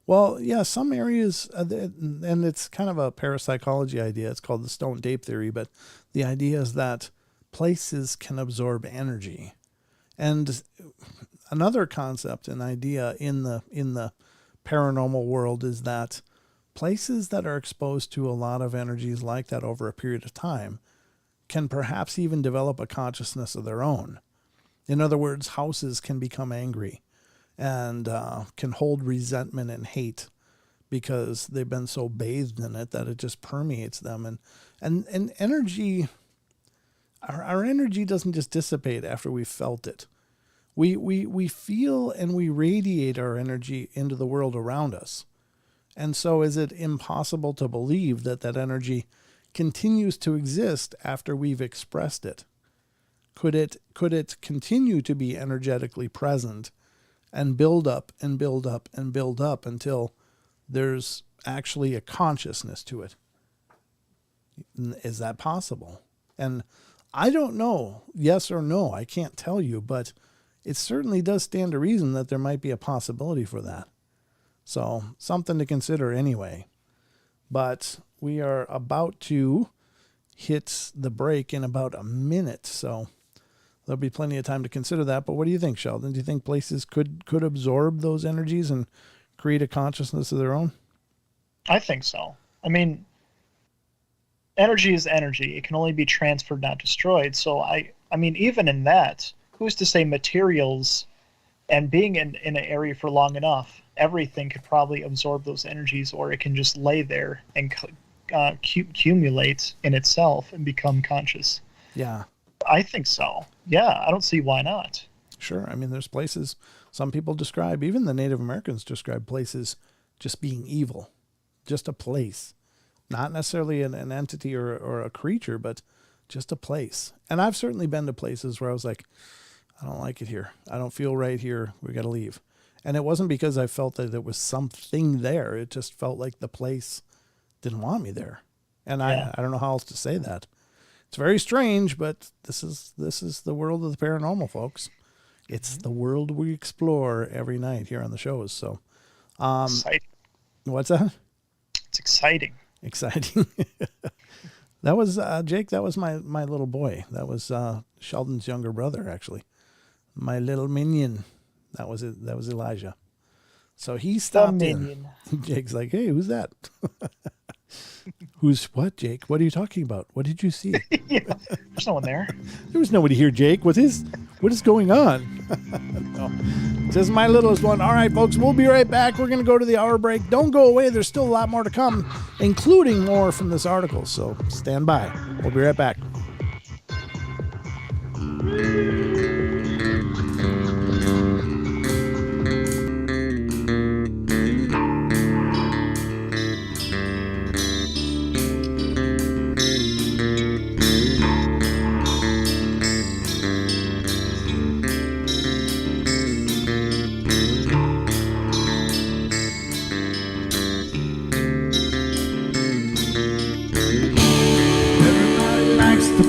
Well, yeah, some areas, and it's kind of a parapsychology idea. It's called the stone tape theory, but the idea is that places can absorb energy. And another concept and idea in the paranormal world is that places that are exposed to a lot of energies like that over a period of time can perhaps even develop a consciousness of their own. In other words, houses can become angry and can hold resentment and hate because they've been so bathed in it that it just permeates them. And energy, our energy doesn't just dissipate after we've felt it. We feel and we radiate our energy into the world around us. And so is it impossible to believe that that energy continues to exist after we've expressed it? Could it continue to be energetically present and build up and build up and build up until there's actually a consciousness to it? Is that possible? And I don't know, yes or no, I can't tell you, but it certainly does stand to reason that there might be a possibility for that. So something to consider anyway. But we are about to hit the break in about a minute, so there'll be plenty of time to consider that. But what do you think, Sheldon? Do you think places could absorb those energies and create a consciousness of their own? I think so. I mean, energy is energy. It can only be transferred, not destroyed. So I mean, even in that, who's to say materials and being in an area for long enough, everything could probably absorb those energies, or it can just lay there and accumulate in itself and become conscious. Yeah. I think so. Yeah, I don't see why not. Sure. I mean, there's places, some people describe, even the Native Americans describe places just being evil, just a place, not necessarily an entity or a creature, but just a place. And I've certainly been to places where I was like, I don't like it here. I don't feel right here. We got to leave. And it wasn't because I felt that there was something there. It just felt like the place didn't want me there. And I don't know how else to say that. It's very strange, but this is the world of the paranormal, folks. It's the world we explore every night here on the shows. So, Exciting. what's that? It's exciting. Exciting. That was Jake. That was my little boy. That was Sheldon's younger brother, actually. My little minion. That was it. That was Elijah. So he stopped in. Jake's like, "Hey, who's that?" Who's what, Jake? What are you talking about? What did you see? Yeah, there's no one there. There was nobody here, Jake. What is going on? No. This is my littlest one. All right, folks, we'll be right back. We're going to go to the hour break. Don't go away. There's still a lot more to come, including more from this article. So stand by. We'll be right back.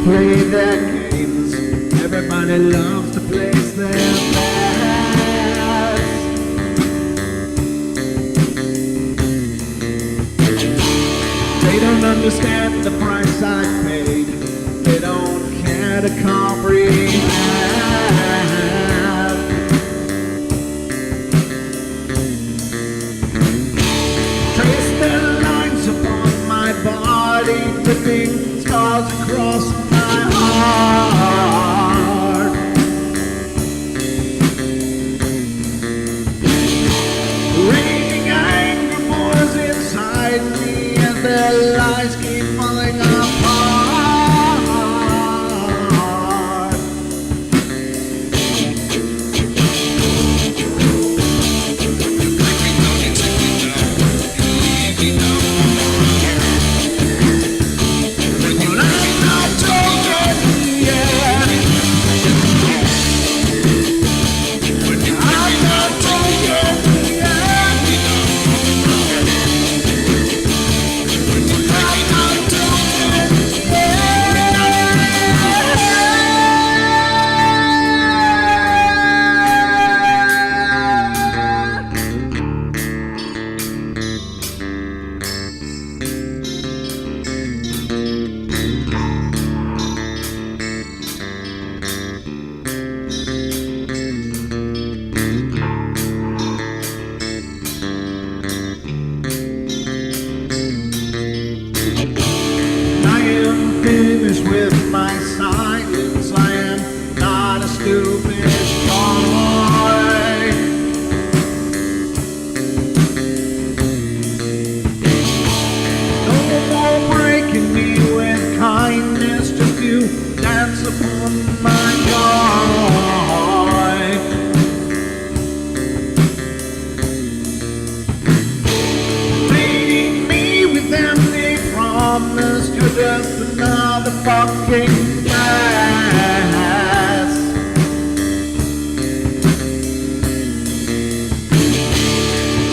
Play their games. Everybody loves to place their bets. They don't understand the price I paid. They don't care to comprehend. Trace their lines upon my body, dripping scars across my heart. Raging anger pours inside me as their lies keep falling apart. With my silence, I am not a stupid boy. No more breaking me with kindness, just you dance upon my joy. Leading me with empty promise, you're just another fucking mess.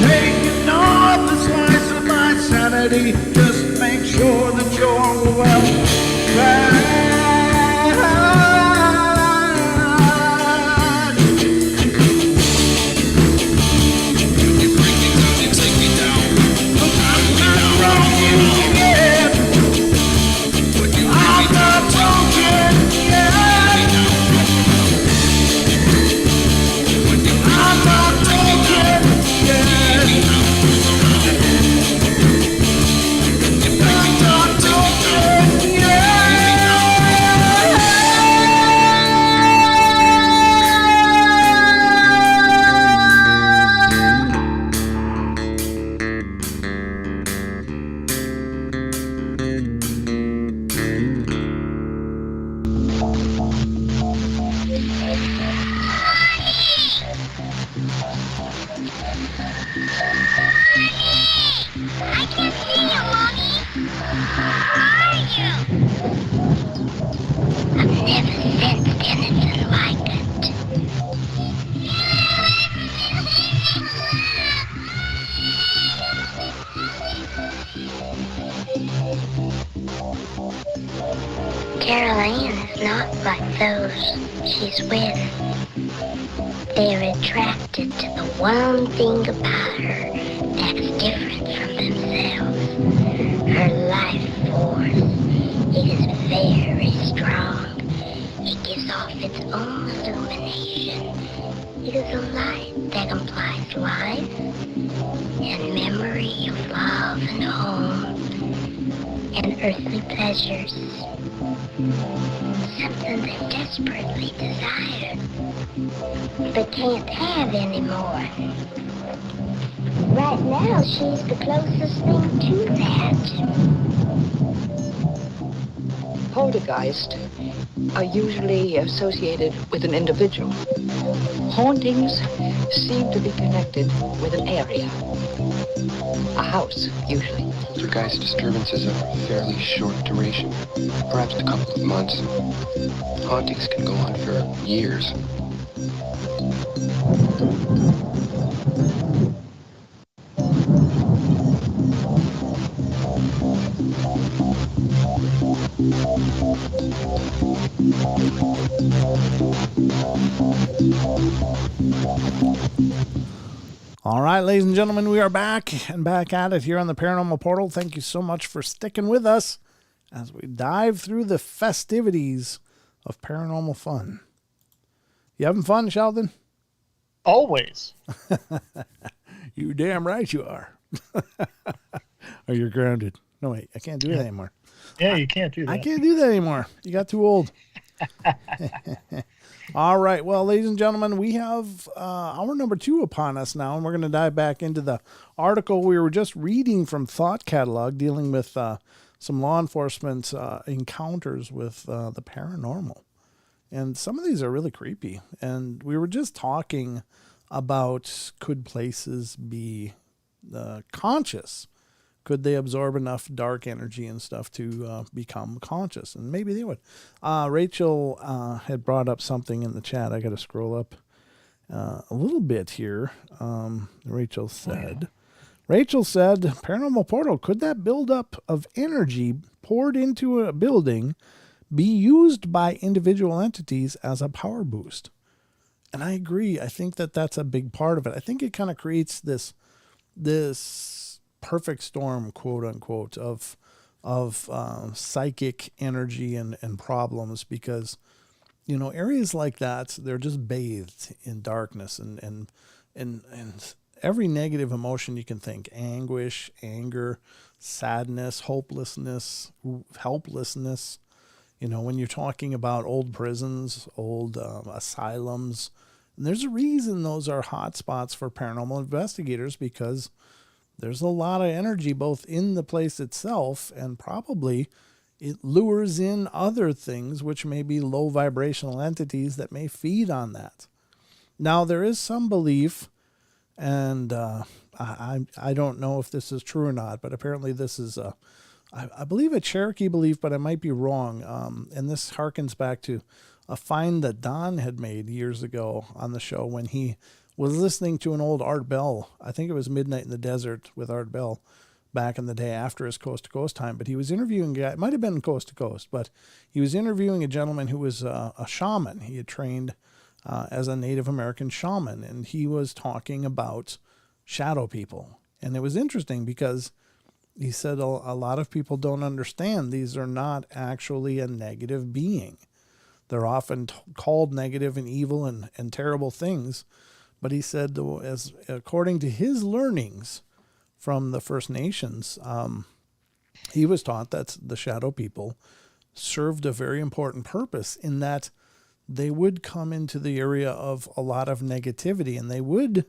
Taking off the slice of my sanity, just make sure that you're well fed. Carol Ann is not like those she's with. They're attracted to the one thing about her that's different from themselves. Her life force. It is very strong. It gives off its own illumination. It is a light that implies life and memory of love and home and earthly pleasures. Something they desperately desire, but can't have anymore. Right now, she's the closest thing to that. Poltergeists are usually associated with an individual. Hauntings seem to be connected with an area. A house, usually. Poltergeist disturbances are fairly short duration, perhaps a couple of months. Hauntings can go on for years. All right, ladies and gentlemen, we are back and back at it here on the Paranormal Portal. Thank you so much for sticking with us as we dive through the festivities of paranormal fun. You having fun, Sheldon? Always. You damn right you are. Or you're grounded. No, wait, I can't do that anymore. Yeah, you can't do that. I can't do that anymore. You got too old. All right. Well, ladies and gentlemen, we have hour number 2 upon us now, and we're going to dive back into the article we were just reading from Thought Catalog dealing with some law enforcement encounters with the paranormal. And some of these are really creepy. And we were just talking about, could places be conscious? Could they absorb enough dark energy and stuff to become conscious? And maybe they would. Rachel had brought up something in the chat. I got to scroll up a little bit here. Rachel said, Paranormal Portal, could that buildup of energy poured into a building be used by individual entities as a power boost? And I agree. I think that that's a big part of it. I think it kind of creates this perfect storm, quote unquote, of psychic energy and problems, because, you know, areas like that, they're just bathed in darkness and every negative emotion you can think: anguish, anger, sadness, hopelessness, helplessness. You know, when you're talking about old prisons, old asylums, and there's a reason those are hot spots for paranormal investigators, because there's a lot of energy both in the place itself, and probably it lures in other things, which may be low vibrational entities that may feed on that. Now, there is some belief, and I don't know if this is true or not, but apparently this is I believe a Cherokee belief, but I might be wrong. And this harkens back to a find that Don had made years ago on the show when he was listening to an old Art Bell. I think it was Midnight in the Desert with Art Bell back in the day after his Coast to Coast time. But he was interviewing a guy, it might have been Coast to Coast, but he was interviewing a gentleman who was a shaman. He had trained as a Native American shaman, and he was talking about shadow people. And it was interesting because he said a lot of people don't understand these are not actually a negative being. They're often called negative and evil and terrible things. But he said, as according to his learnings from the First Nations, he was taught that the shadow people served a very important purpose, in that they would come into the area of a lot of negativity and they would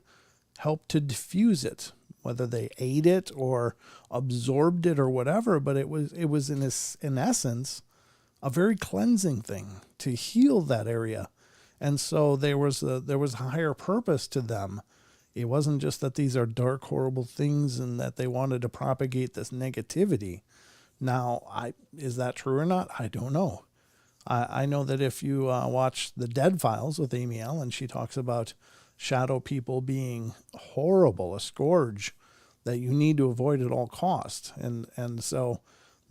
help to diffuse it, whether they ate it or absorbed it or whatever. But it was in essence a very cleansing thing to heal that area. And so there was a higher purpose to them. It wasn't just that these are dark, horrible things and that they wanted to propagate this negativity. Now, is that true or not? I don't know. I know that if you watch The Dead Files with Amy Allen, she talks about shadow people being horrible, a scourge that you need to avoid at all costs. And so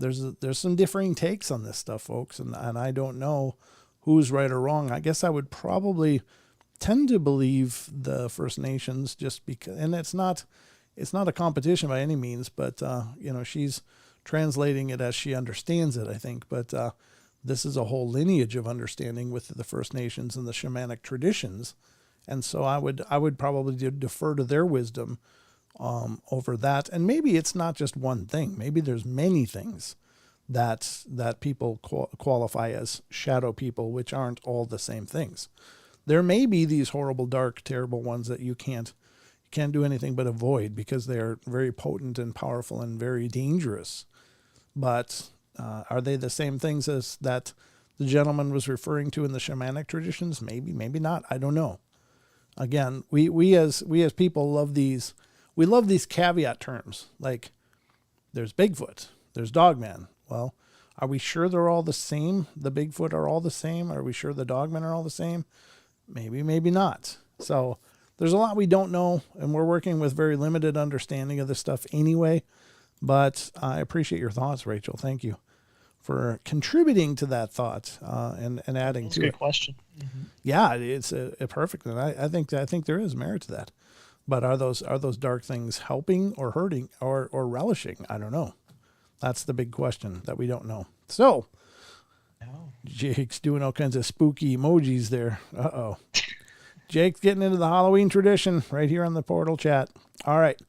there's some differing takes on this stuff, folks, and I don't know who's right or wrong. I guess I would probably tend to believe the First Nations just because, and it's not a competition by any means, but she's translating it as she understands it, I think. But this is a whole lineage of understanding with the First Nations and the shamanic traditions, and so I would probably defer to their wisdom over that. And maybe it's not just one thing. Maybe there's many things that people qualify as shadow people, which aren't all the same things. There may be these horrible, dark, terrible ones that you can't do anything but avoid because they are very potent and powerful and very dangerous. But are they the same things as that the gentleman was referring to in the shamanic traditions? Maybe, maybe not. I don't know. Again, we as people love these. We love these caveat terms, like there's Bigfoot, there's Dogman. Well, are we sure they're all the same? The Bigfoot are all the same? Are we sure the Dogmen are all the same? Maybe, maybe not. So there's a lot we don't know, and we're working with very limited understanding of this stuff anyway. But I appreciate your thoughts, Rachel. Thank you for contributing to that thought and adding That's to a good it. question. Mm-hmm. Yeah, it's a perfect, and I think there is merit to that. But are those dark things helping or hurting or relishing? I don't know. That's the big question that we don't know. So, Jake's doing all kinds of spooky emojis there. Uh-oh. Jake's getting into the Halloween tradition right here on the Portal chat. All right.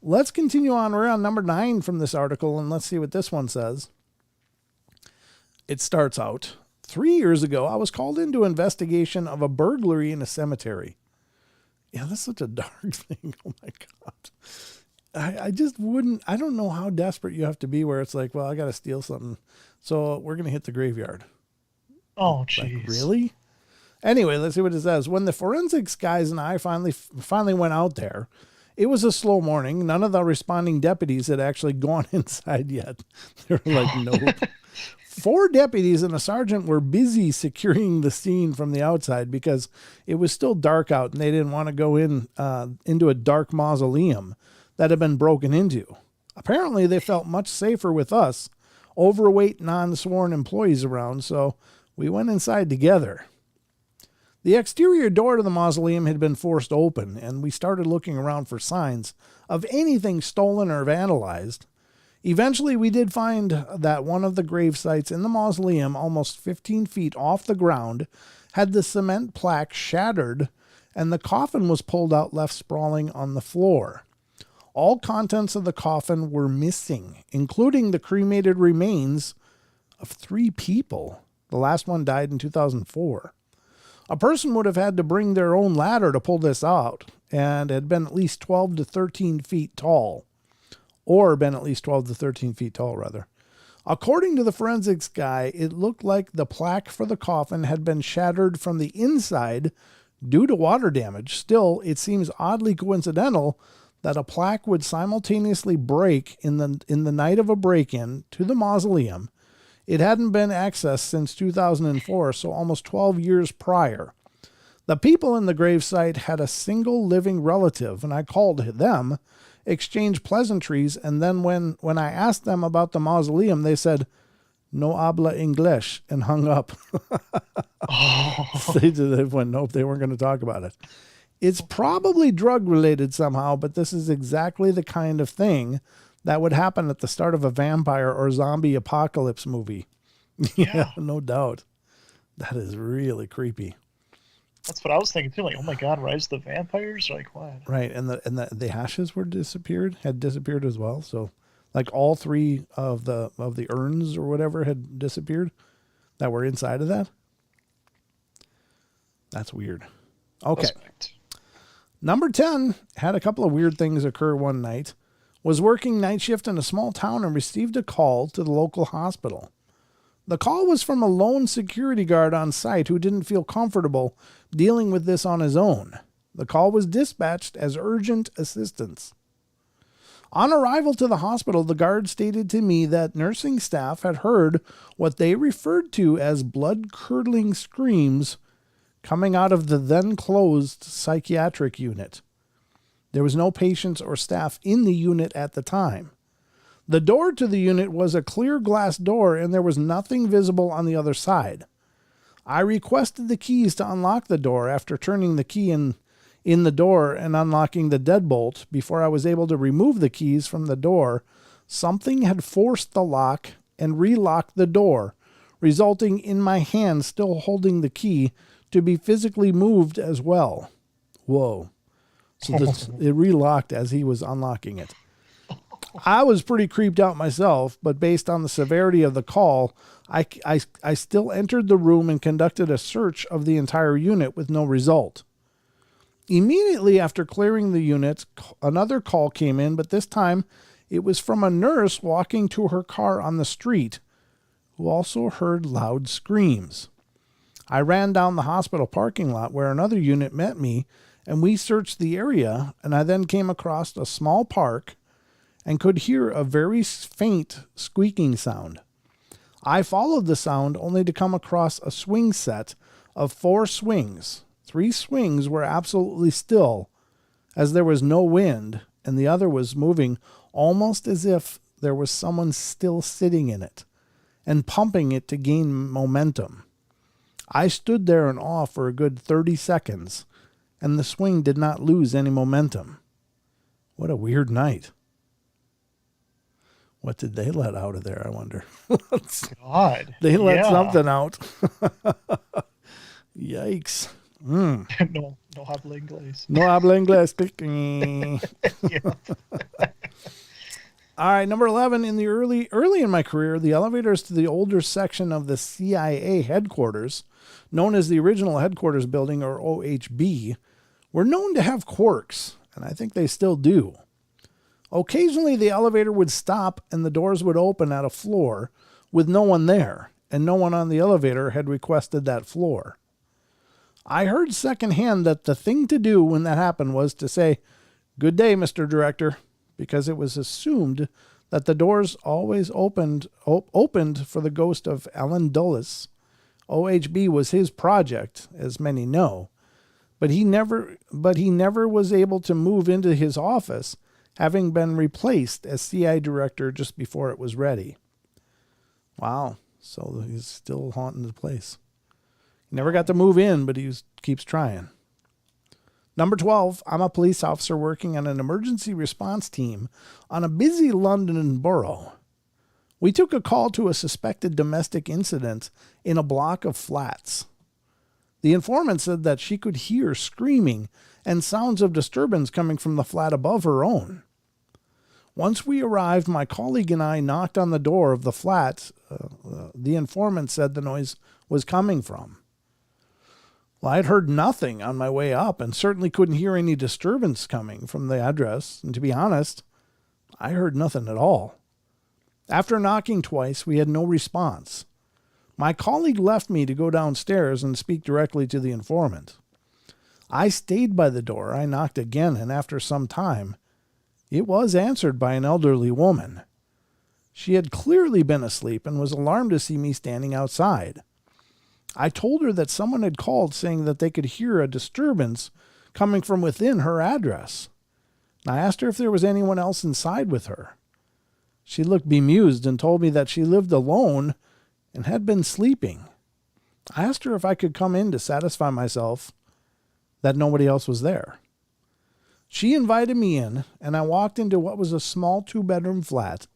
Let's continue on. We're on number 9 from this article, and let's see what this one says. It starts out, 3 years ago, I was called into investigation of a burglary in a cemetery. Yeah, that's such a dark thing. Oh, my God. I just wouldn't. I don't know how desperate you have to be where it's like, well, I got to steal something, so we're going to hit the graveyard. Oh, jeez. Like, really? Anyway, let's see what it says. When the forensics guys and I finally went out there, it was a slow morning. None of the responding deputies had actually gone inside yet. They were like, nope. 4 deputies and a sergeant were busy securing the scene from the outside because it was still dark out and they didn't want to go into a dark mausoleum that had been broken into. Apparently, they felt much safer with us, overweight, non-sworn employees around, so we went inside together. The exterior door to the mausoleum had been forced open, and we started looking around for signs of anything stolen or vandalized. Eventually, we did find that one of the grave sites in the mausoleum, almost 15 feet off the ground, had the cement plaque shattered, and the coffin was pulled out, left sprawling on the floor. All contents of the coffin were missing, including the cremated remains of 3 people. The last one died in 2004. A person would have had to bring their own ladder to pull this out, and had been at least 12 to 13 feet tall. Or been at least 12 to 13 feet tall, rather. According to the forensics guy, it looked like the plaque for the coffin had been shattered from the inside due to water damage. Still, it seems oddly coincidental that a plaque would simultaneously break in the night of a break-in to the mausoleum. It hadn't been accessed since 2004, so almost 12 years prior. The people in the gravesite had a single living relative, and I called them, exchanged pleasantries, and then when I asked them about the mausoleum, they said, "No habla English," and hung up. They went, nope, they weren't going to talk about it. It's probably drug-related somehow, but this is exactly the kind of thing that would happen at the start of a vampire or zombie apocalypse movie. Yeah, no doubt. That is really creepy. That's what I was thinking too. Like, oh my God, Rise of the Vampires? Like, what? Right, and the ashes had disappeared as well. So, like all 3 of the urns or whatever had disappeared that were inside of that. That's weird. Okay. Suspect. Number 10 had a couple of weird things occur one night. Was working night shift in a small town and received a call to the local hospital. The call was from a lone security guard on site who didn't feel comfortable dealing with this on his own. The call was dispatched as urgent assistance. On arrival to the hospital, the guard stated to me that nursing staff had heard what they referred to as blood-curdling screams coming out of the then-closed psychiatric unit. There was no patients or staff in the unit at the time. The door to the unit was a clear glass door, and there was nothing visible on the other side. I requested the keys to unlock the door after turning the key in the door and unlocking the deadbolt. Before I was able to remove the keys from the door, something had forced the lock and relocked the door, resulting in my hand still holding the key to be physically moved as well. Whoa. So it relocked as he was unlocking it. I was pretty creeped out myself, but based on the severity of the call, I still entered the room and conducted a search of the entire unit with no result. Immediately after clearing the unit, another call came in, but this time it was from a nurse walking to her car on the street, who also heard loud screams. I ran down the hospital parking lot where another unit met me, and we searched the area, and I then came across a small park and could hear a very faint squeaking sound. I followed the sound only to come across a swing set of 4 swings. 3 swings were absolutely still, as there was no wind, and the other was moving almost as if there was someone still sitting in it and pumping it to gain momentum. I stood there in awe for a good 30 seconds, and the swing did not lose any momentum. What a weird night. What did they let out of there, I wonder? God. They let something out. Yikes. No habla inglés. No habla inglés. Yeah. All right, number 11. In the early in my career, the elevators to the older section of the CIA headquarters, known as the original headquarters building, or OHB, were known to have quirks, and I think they still do. Occasionally, the elevator would stop and the doors would open at a floor with no one there, and no one on the elevator had requested that floor. I heard secondhand that the thing to do when that happened was to say, "Good day, Mr. Director," because it was assumed that the doors always opened for the ghost of Alan Dulles. OHB was his project, as many know, but he never was able to move into his office, having been replaced as CI director just before it was ready. Wow, so he's still haunting the place. He never got to move in, but he keeps trying. Number 12, I'm a police officer working on an emergency response team on a busy London borough. We took a call to a suspected domestic incident in a block of flats. The informant said that she could hear screaming and sounds of disturbance coming from the flat above her own. Once we arrived, my colleague and I knocked on the door of the flat the informant said the noise was coming from. Well, I had heard nothing on my way up and certainly couldn't hear any disturbance coming from the address. And to be honest, I heard nothing at all. After knocking twice, we had no response. My colleague left me to go downstairs and speak directly to the informant. I stayed by the door. I knocked again, and after some time, it was answered by an elderly woman. She had clearly been asleep and was alarmed to see me standing outside. I told her that someone had called saying that they could hear a disturbance coming from within her address. I asked her if there was anyone else inside with her. She looked bemused and told me that she lived alone and had been sleeping. I asked her if I could come in to satisfy myself that nobody else was there. She invited me in, and I walked into what was a small 2-bedroom flat.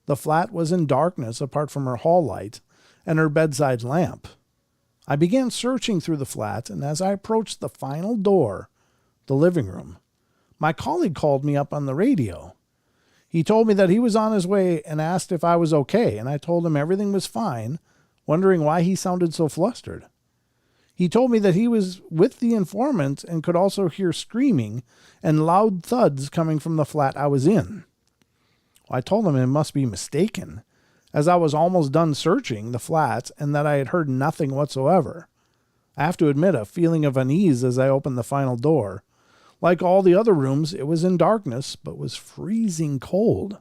The flat was in darkness apart from her hall light and her bedside lamp. I began searching through the flat, and as I approached the final door, the living room, my colleague called me up on the radio. He told me that he was on his way and asked if I was okay, and I told him everything was fine, wondering why he sounded so flustered. He told me that he was with the informant and could also hear screaming and loud thuds coming from the flat I was in. I told him it must be mistaken, as I was almost done searching the flat and that I had heard nothing whatsoever. I have to admit a feeling of unease as I opened the final door. Like all the other rooms, it was in darkness, but was freezing cold.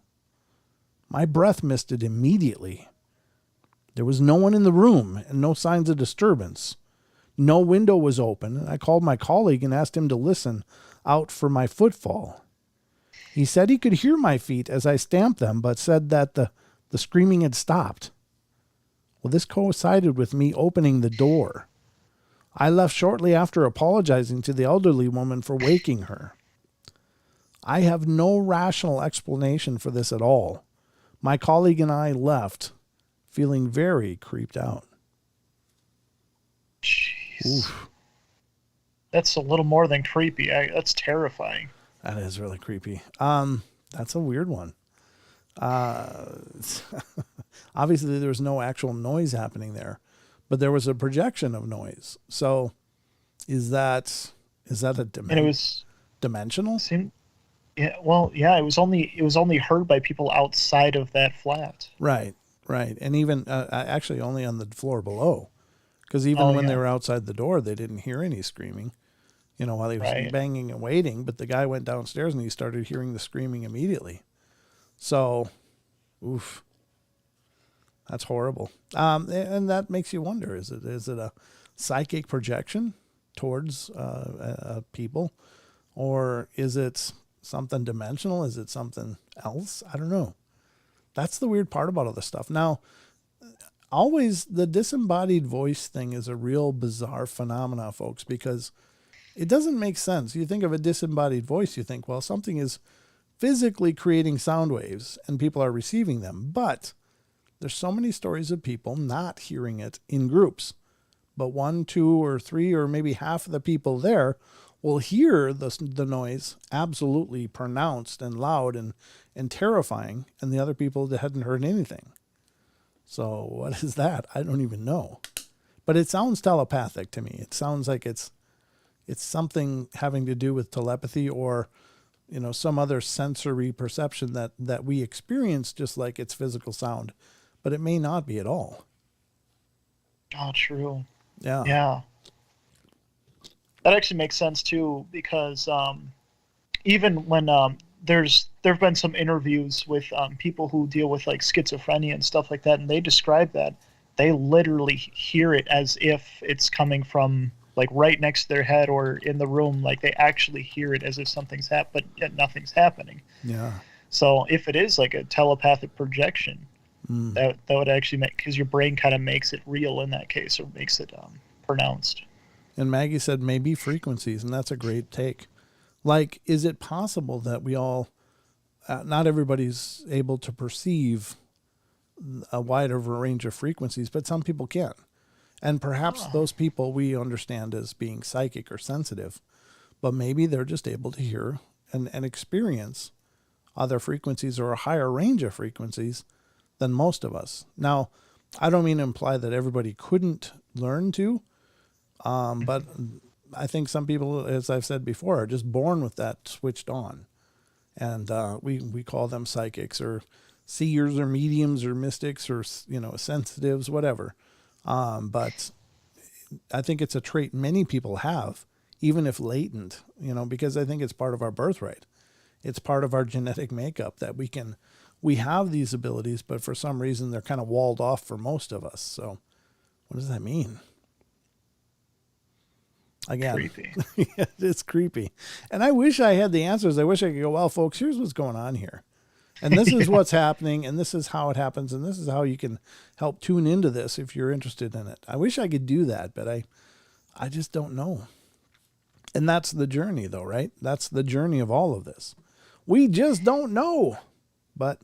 My breath misted immediately. There was no one in the room and no signs of disturbance. No window was open, and I called my colleague and asked him to listen out for my footfall. He said he could hear my feet as I stamped them, but said that the screaming had stopped. Well, this coincided with me opening the door. I left shortly after apologizing to the elderly woman for waking her. I have no rational explanation for this at all. My colleague and I left feeling very creeped out. Jeez. Oof. That's a little more than creepy. That's terrifying. That is really creepy. That's a weird one. Obviously, there was no actual noise happening there, but there was a projection of noise. So, is that a And it was dimensional? yeah. Well, yeah. It was only heard by people outside of that flat. Right, and even actually only on the floor below, because even when they were outside the door, they didn't hear any screaming. While he was banging and waiting, but the guy went downstairs and he started hearing the screaming immediately. So, oof, that's horrible. And that makes you wonder: is it a psychic projection towards people, or is it something dimensional? Is it something else? I don't know. That's the weird part about all this stuff. Now, always the disembodied voice thing is a real bizarre phenomena, folks, because it doesn't make sense. You think of a disembodied voice, you think, well, something is physically creating sound waves and people are receiving them. But there's so many stories of people not hearing it in groups. But 1, 2, or 3, or maybe half of the people there will hear the noise absolutely pronounced and loud and terrifying, and the other people that hadn't heard anything. So what is that? I don't even know. But it sounds telepathic to me. It sounds like it's something having to do with telepathy or, some other sensory perception that we experience just like it's physical sound, but it may not be at all. Oh, true. Yeah. Yeah. That actually makes sense too, because even when there've been some interviews with people who deal with like schizophrenia and stuff like that, and they describe that they literally hear it as if it's coming from like right next to their head or in the room. Like they actually hear it as if something's but yet nothing's happening. Yeah. So if it is like a telepathic projection, that would actually make, because your brain kind of makes it real in that case, or makes it pronounced. And Maggie said maybe frequencies, and that's a great take. Like, is it possible that we all, not everybody's able to perceive a wider range of frequencies, but some people can. And perhaps those people we understand as being psychic or sensitive, but maybe they're just able to hear and experience other frequencies or a higher range of frequencies than most of us. Now, I don't mean to imply that everybody couldn't learn to, but I think some people, as I've said before, are just born with that switched on. And we call them psychics or seers or mediums or mystics or, sensitives, whatever. But I think it's a trait many people have, even if latent, because I think it's part of our birthright. It's part of our genetic makeup that we have these abilities, but for some reason they're kind of walled off for most of us. So what does that mean? Again, Creepy. It's creepy. And I wish I had the answers. I wish I could go, well, folks, here's what's going on here. And this is what's happening, and this is how it happens, and this is how you can help tune into this if you're interested in it. I wish I could do that, but I just don't know. And that's the journey, though, right? That's the journey of all of this. We just don't know. But,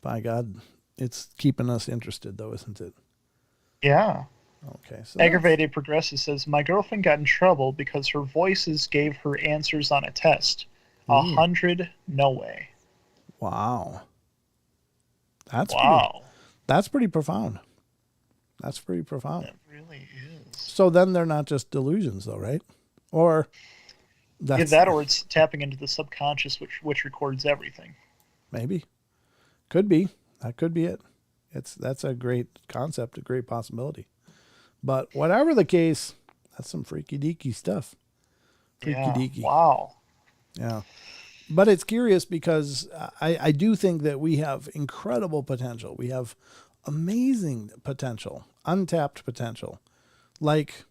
by God, it's keeping us interested, though, isn't it? Yeah. Okay. So Aggravated Progressive says, my girlfriend got in trouble because her voices gave her answers on a test. 100, no way. Wow. That's pretty profound. That's pretty profound. It really is. So then they're not just delusions, though, right? Or that's that, or it's tapping into the subconscious, which records everything. Maybe. Could be. That could be it. That's a great concept, a great possibility. But whatever the case, that's some freaky deaky stuff. Freaky deaky. Wow. Yeah. But it's curious because I do think that we have incredible potential. We have amazing potential, untapped potential. Like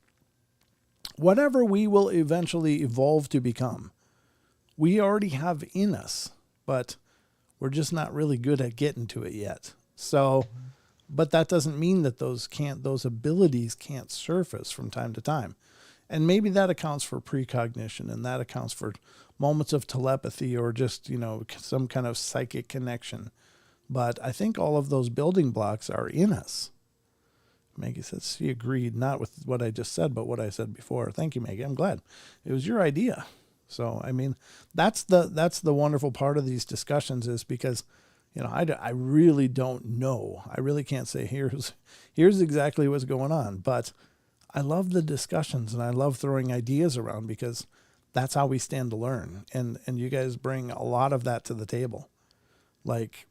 whatever we will eventually evolve to become, we already have in us, but we're just not really good at getting to it yet. So, but that doesn't mean that those abilities can't surface from time to time. And maybe that accounts for precognition, and that accounts for moments of telepathy or just, some kind of psychic connection. But I think all of those building blocks are in us. Maggie says she agreed, not with what I just said, but what I said before. Thank you, Maggie. I'm glad. It was your idea. So, I mean, that's the wonderful part of these discussions, is because, I really don't know. I really can't say here's exactly what's going on. But I love the discussions, and I love throwing ideas around, because that's how we stand to learn. And you guys bring a lot of that to the table. Like,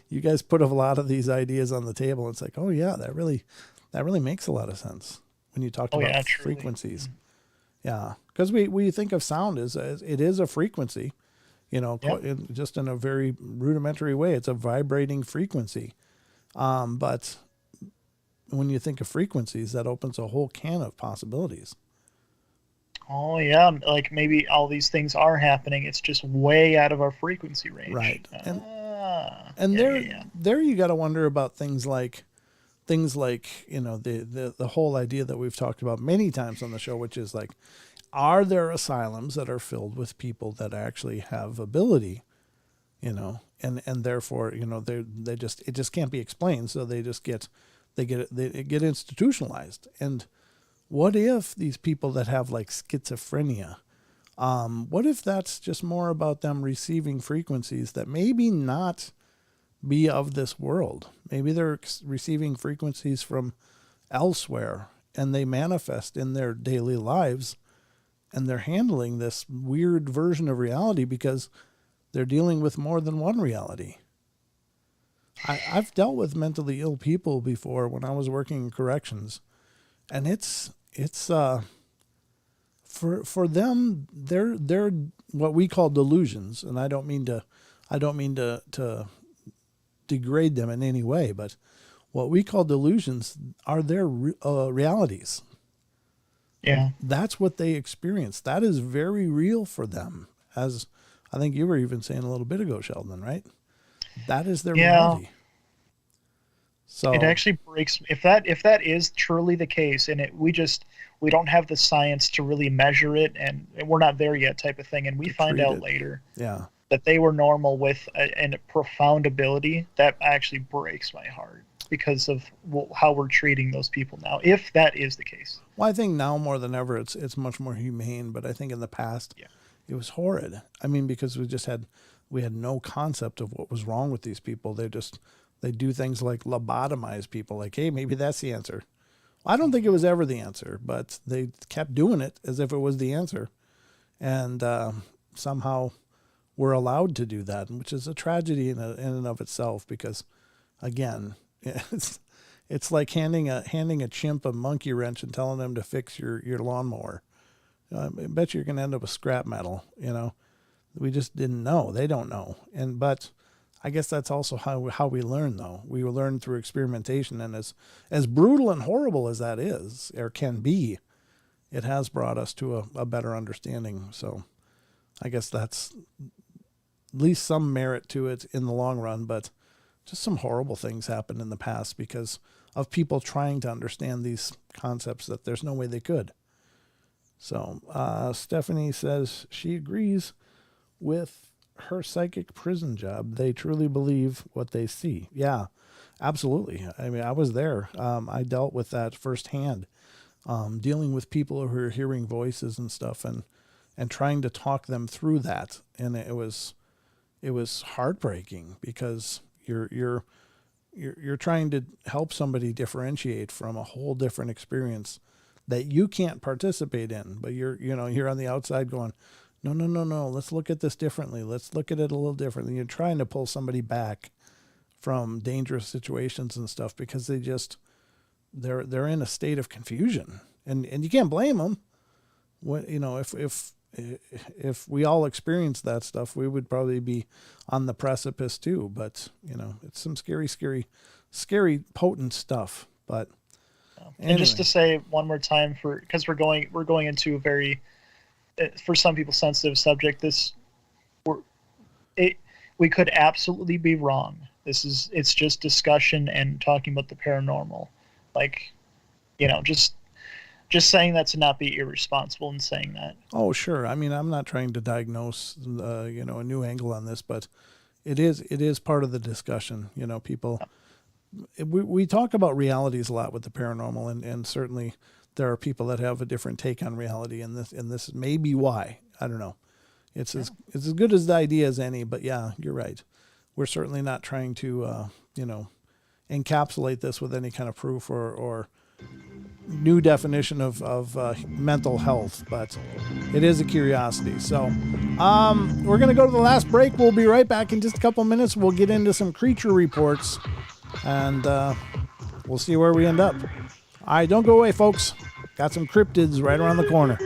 you guys put a lot of these ideas on the table. It's like, oh yeah, that really makes a lot of sense when you talk about frequencies. Yeah, because we think of sound as it is a frequency, just in a very rudimentary way. It's a vibrating frequency. But when you think of frequencies, that opens a whole can of possibilities. Oh yeah, like maybe all these things are happening. It's just way out of our frequency range. Right. And there you got to wonder about things like the whole idea that we've talked about many times on the show, which is like, are there asylums that are filled with people that actually have ability, and therefore, it just can't be explained. So they get institutionalized. And what if these people that have like schizophrenia, what if that's just more about them receiving frequencies that maybe not be of this world? Maybe they're receiving frequencies from elsewhere, and they manifest in their daily lives, and they're handling this weird version of reality because they're dealing with more than one reality. I've dealt with mentally ill people before when I was working in corrections, and it's for them, they're what we call delusions, and I don't mean to degrade them in any way, but what we call delusions are their realities. Yeah, that's what they experience. That is very real for them, as I think you were even saying a little bit ago, Sheldon, right? That is their reality. So it actually breaks if that is truly the case, and we don't have the science to really measure it, and we're not there yet, type of thing, and we find out later that they were normal with a profound ability. That actually breaks my heart because of how we're treating those people now, if that is the case. Well, I think now more than ever it's much more humane, but I think in the past it was horrid. I mean, because we had no concept of what was wrong with these people. They do things like lobotomize people, like, hey, maybe that's the answer. I don't think it was ever the answer, but they kept doing it as if it was the answer. And somehow we're allowed to do that, which is a tragedy in and of itself, because, again, it's like handing a chimp a monkey wrench and telling them to fix your lawnmower. I bet you're going to end up with scrap metal, We just didn't know. They don't know. But I guess that's also how we learn, though. We learn through experimentation, and as brutal and horrible as that is, or can be, it has brought us to a better understanding. So I guess that's at least some merit to it in the long run, but just some horrible things happened in the past because of people trying to understand these concepts that there's no way they could. So Stephanie says she agrees with her psychic prison job. They truly believe what they see. Yeah, absolutely. I mean, I was there. I dealt with that firsthand, dealing with people who are hearing voices and stuff, and trying to talk them through that. And it was heartbreaking because you're trying to help somebody differentiate from a whole different experience that you can't participate in, but you're on the outside going, no, let's look at this differently. Let's look at it a little differently. You're trying to pull somebody back from dangerous situations and stuff because they're in a state of confusion, and you can't blame them. If we all experienced that stuff, we would probably be on the precipice too. But it's some scary, potent stuff. But and just to say one more time, because we're going into a very for some people, sensitive subject. We could absolutely be wrong. It's just discussion and talking about the paranormal. Like, just saying that to not be irresponsible in saying that. Oh, sure. I mean, I'm not trying to diagnose, a new angle on this, but it is part of the discussion. People, we talk about realities a lot with the paranormal, and certainly there are people that have a different take on reality, and this may be why. I don't know. It's as good as the idea as any, but yeah, you're right. We're certainly not trying to, encapsulate this with any kind of proof or new definition of mental health, but it is a curiosity. So we're going to go to the last break. We'll be right back in just a couple minutes. We'll get into some creature reports, and we'll see where we end up. All right, don't go away, folks. Got some cryptids right around the corner.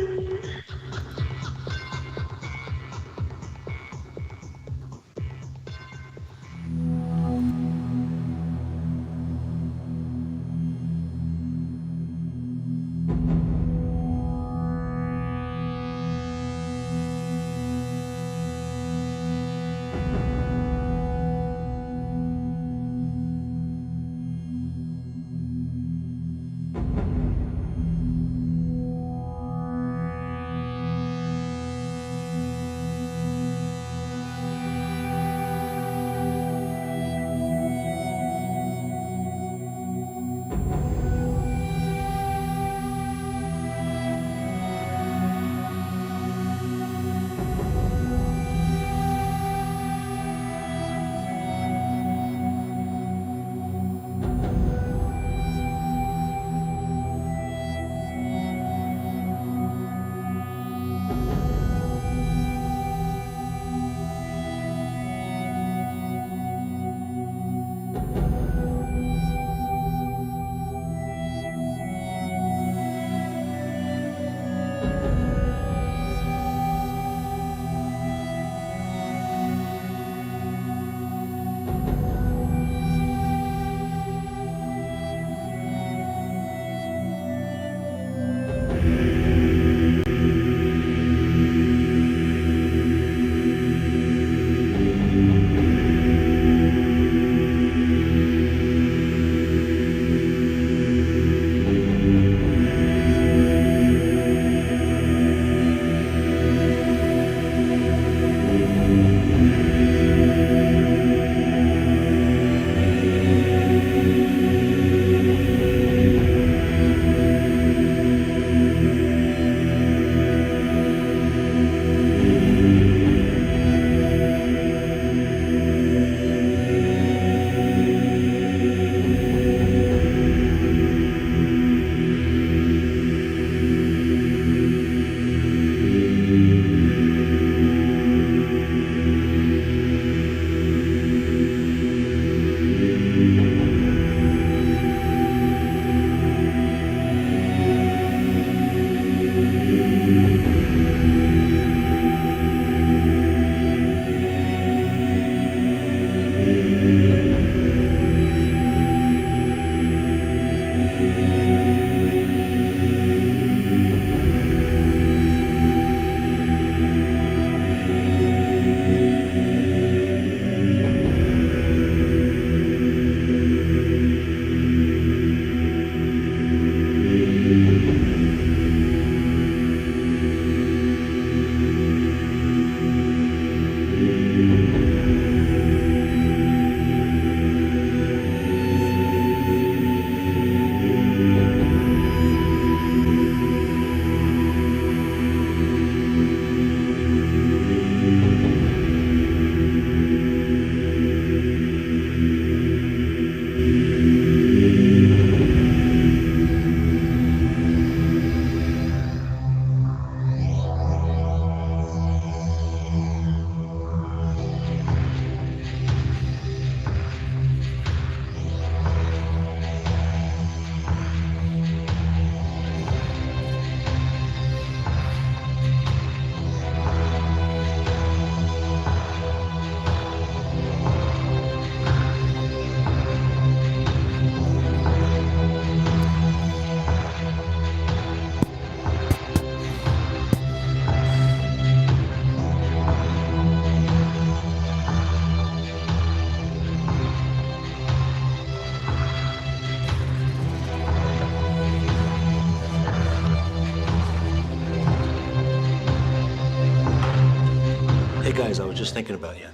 guys, I was just thinking about you.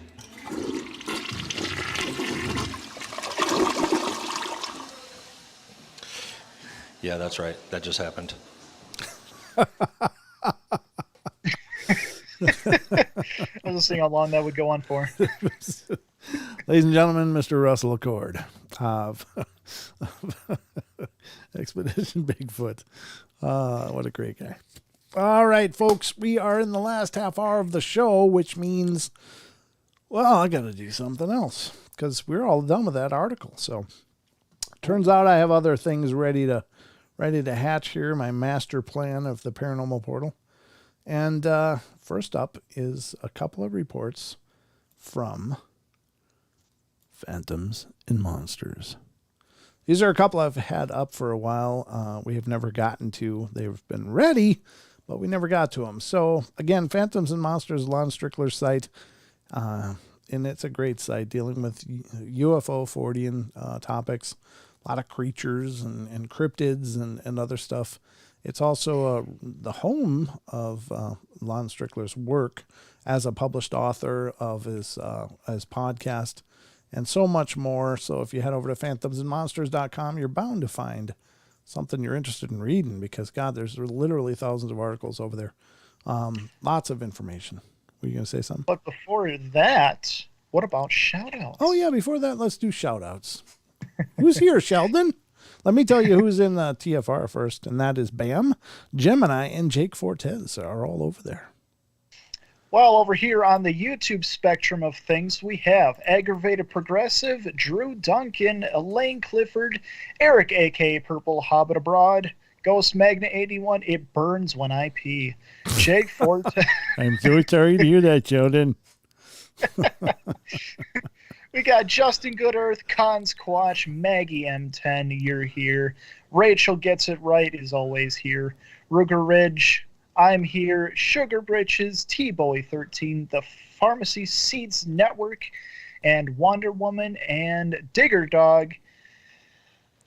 Yeah, that's right. That just happened. I was just seeing how long that would go on for. Ladies and gentlemen, Mr. Russell Accord of Expedition Bigfoot. What a great guy. All right, folks, we are in the last half hour of the show, which means, well, I got to do something else because we're all done with that article. So turns out I have other things ready to hatch here, my master plan of the Paranormal Portal. And first up is a couple of reports from Phantoms and Monsters. These are a couple I've had up for a while. We have never gotten to. They've been ready, but we never got to them. So, again, Phantoms and Monsters, Lon Strickler's site. And it's a great site dealing with UFO 40 topics. A lot of creatures and cryptids and other stuff. It's also the home of Lon Strickler's work as a published author of his podcast and so much more. So if you head over to phantomsandmonsters.com, you're bound to find something you're interested in reading because, God, there's literally thousands of articles over there. Lots of information. Were you going to say something? But before that, what about shout-outs? Oh, yeah, before that, let's do shout-outs. Who's here, Sheldon? Let me tell you who's in the TFR first, and that is Bam, Gemini, and Jake Fortes are all over there. Well, over here on the YouTube spectrum of things, we have Aggravated Progressive, Drew Duncan, Elaine Clifford, Eric, a.k.a. Purple Hobbit Abroad, Ghost Magnet 81, It Burns When I Pee, Jake Forte. I'm so sorry to hear that, Sheldon. We got Justin Goodearth, Con Squatch, Maggie M10, you're here. Rachel Gets It Right is always here. Ruger Ridge, I'm here. Sugar Britches, T-Boy 13, The Pharmacy Seeds Network, and Wonder Woman, and Digger Dog.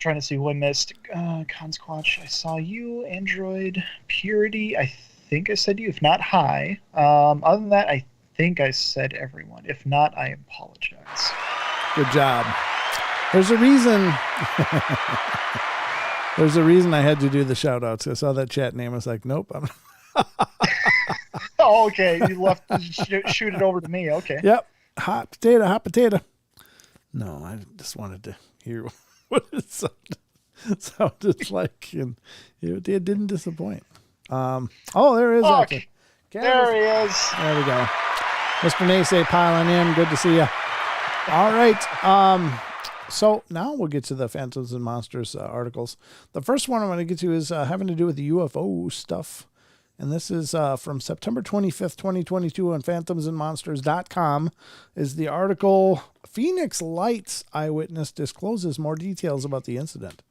Trying to see who I missed. Con Squatch, I saw you. Android, Purity, I think I said you, if not hi. Other than that, I think I said everyone. If not, I apologize. Good job. There's a reason. There's a reason I had to do the shout outs. I saw that chat name. I was like, nope. Oh, okay. You left shoot it over to me. Okay. Yep. Hot potato. No, I just wanted to hear what it sounded like, and it didn't disappoint. Oh, there is. Oh, there he is. There we go. Mr. Naysay piling in. Good to see you. All right. So now we'll get to the Phantoms and Monsters articles. The first one I'm going to get to is having to do with the UFO stuff. And this is from September 25th, 2022 on phantomsandmonsters.com is the article, Phoenix Lights Eyewitness Discloses More Details About the Incident.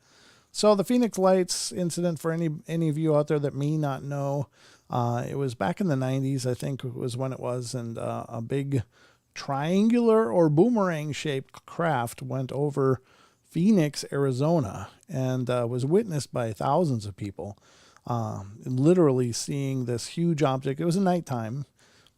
So the Phoenix Lights incident, for any of you out there that may not know, it was back in the 90s, I think was when it was, and a big triangular or boomerang-shaped craft went over Phoenix, Arizona, and was witnessed by thousands of people, literally seeing this huge object. It was a nighttime,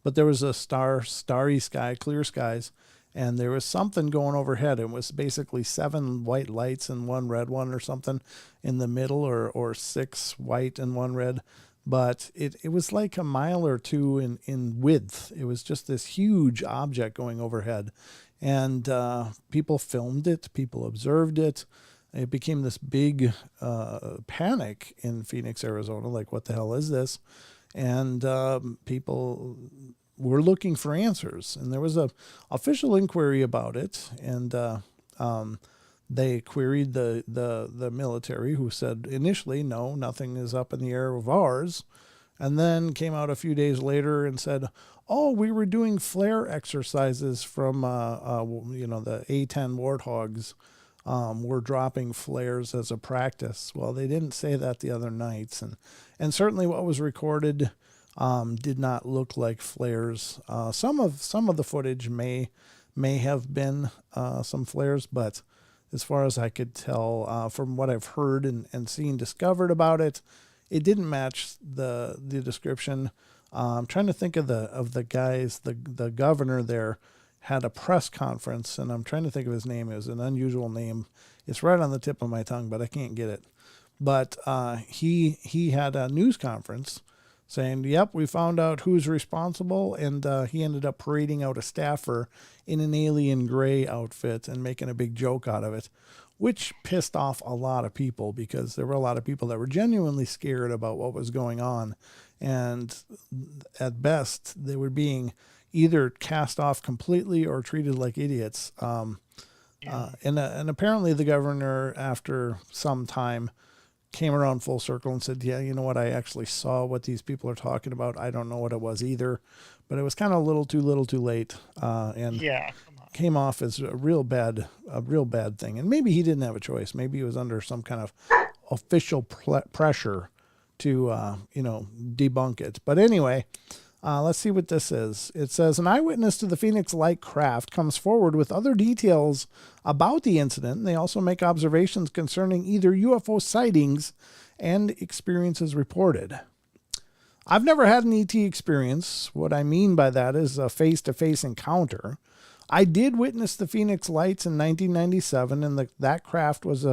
but there was a starry sky, clear skies, and there was something going overhead. It was basically 7 white lights and 1 red one or something in the middle, or 6 white and 1 red. But it was like a mile or two in width. It was just this huge object going overhead. And people filmed it. People observed it. It became this big panic in Phoenix, Arizona. Like, what the hell is this? And people were looking for answers. And there was a official inquiry about it. And they queried the military, who said initially, no, nothing is up in the air of ours. And then came out a few days later and said, oh, we were doing flare exercises from, the A-10 Warthogs. We're dropping flares as a practice. Well, they didn't say that the other nights. And certainly what was recorded did not look like flares. Some of the footage may have been some flares, but as far as I could tell, from what I've heard and seen discovered about it, it didn't match the description. I'm trying to think of the guys. The governor there had a press conference, and I'm trying to think of his name. It was an unusual name. It's right on the tip of my tongue, but I can't get it. But he had a news conference saying, "Yep, we found out who's responsible," and he ended up parading out a staffer in an alien gray outfit and making a big joke out of it, which pissed off a lot of people because there were a lot of people that were genuinely scared about what was going on, and at best they were being either cast off completely or treated like idiots. And apparently the governor, after some time, came around full circle and said, "Yeah, you know what? I actually saw what these people are talking about. I don't know what it was either, but it was kind of a little too late." And came off as a real bad thing. And maybe he didn't have a choice. Maybe he was under some kind of official pressure to, debunk it. But anyway, let's see what this is. It says, an eyewitness to the Phoenix Light craft comes forward with other details about the incident. And they also make observations concerning either UFO sightings and experiences reported. I've never had an ET experience. What I mean by that is a face-to-face encounter. I did witness the Phoenix Lights in 1997, and that craft was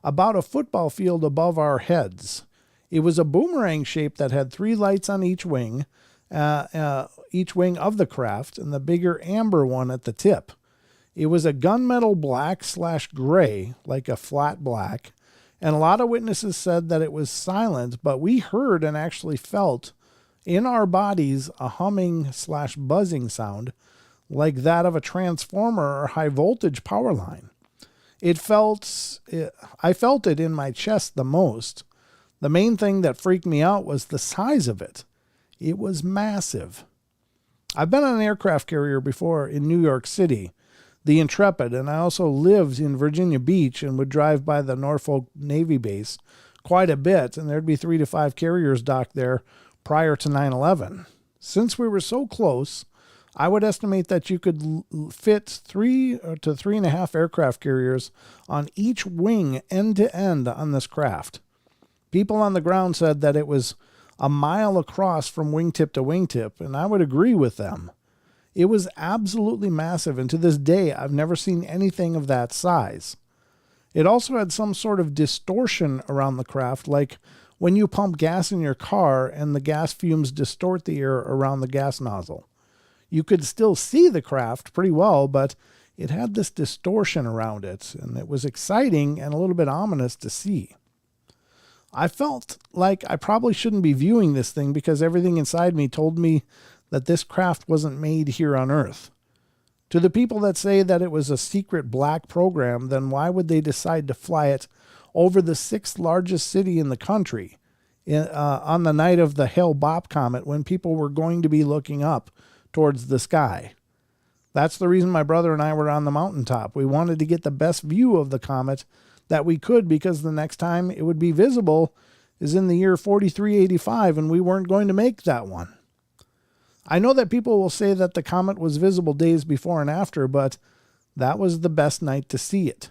about a football field above our heads. It was a boomerang shape that had 3 lights on each wing of the craft, and the bigger amber one at the tip. It was a gunmetal black/gray, like a flat black, and a lot of witnesses said that it was silent, but we heard and actually felt in our bodies a humming/buzzing sound like that of a transformer or high voltage power line. I felt it in my chest the most. The main thing that freaked me out was the size of it. It was massive. I've been on an aircraft carrier before in New York City, the Intrepid, and I also lived in Virginia Beach and would drive by the Norfolk Navy base quite a bit, and there'd be 3 to 5 carriers docked there prior to 9/11. Since we were so close, I would estimate that you could fit 3 to 3.5 aircraft carriers on each wing end to end on this craft. People on the ground said that it was a mile across from wingtip to wingtip, and I would agree with them. It was absolutely massive, and to this day, I've never seen anything of that size. It also had some sort of distortion around the craft, like when you pump gas in your car and the gas fumes distort the air around the gas nozzle. You could still see the craft pretty well, but it had this distortion around it, and it was exciting and a little bit ominous to see. I felt like I probably shouldn't be viewing this thing because everything inside me told me that this craft wasn't made here on Earth. To the people that say that it was a secret black program, then why would they decide to fly it over the 6th largest city in the country on the night of the Hale-Bopp comet when people were going to be looking up towards the sky? That's the reason my brother and I were on the mountaintop. We wanted to get the best view of the comet that we could, because the next time it would be visible is in the year 4385, and we weren't going to make that one. I know that people will say that the comet was visible days before and after, but that was the best night to see it.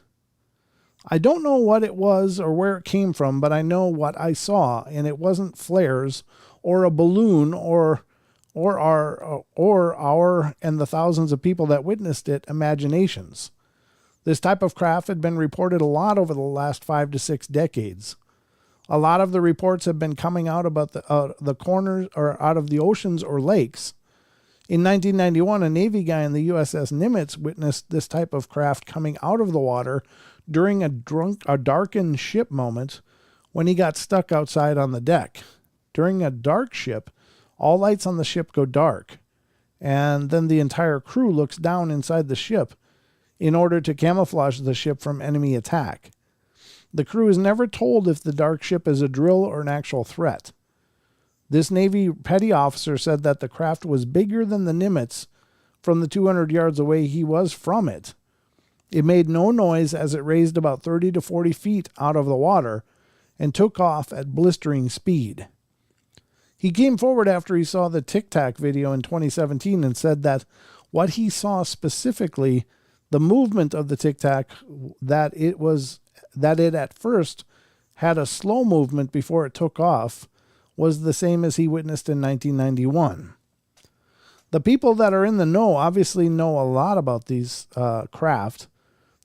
I don't know what it was or where it came from, but I know what I saw, and it wasn't flares or a balloon or our and the thousands of people that witnessed it imaginations. This type of craft had been reported a lot over the last 5 to 6 decades. A lot of the reports have been coming out about the corners or out of the oceans or lakes. In 1991, a Navy guy in the USS Nimitz witnessed this type of craft coming out of the water during a darkened ship moment when he got stuck outside on the deck. During a dark ship, all lights on the ship go dark, and then the entire crew looks down inside the ship in order to camouflage the ship from enemy attack. The crew is never told if the dark ship is a drill or an actual threat. This Navy petty officer said that the craft was bigger than the Nimitz from the 200 yards away he was from it. It made no noise as it raised about 30 to 40 feet out of the water and took off at blistering speed. He came forward after he saw the Tic Tac video in 2017 and said that what he saw specifically, the movement of the Tic Tac, that it at first had a slow movement before it took off, was the same as he witnessed in 1991. The people that are in the know obviously know a lot about these craft.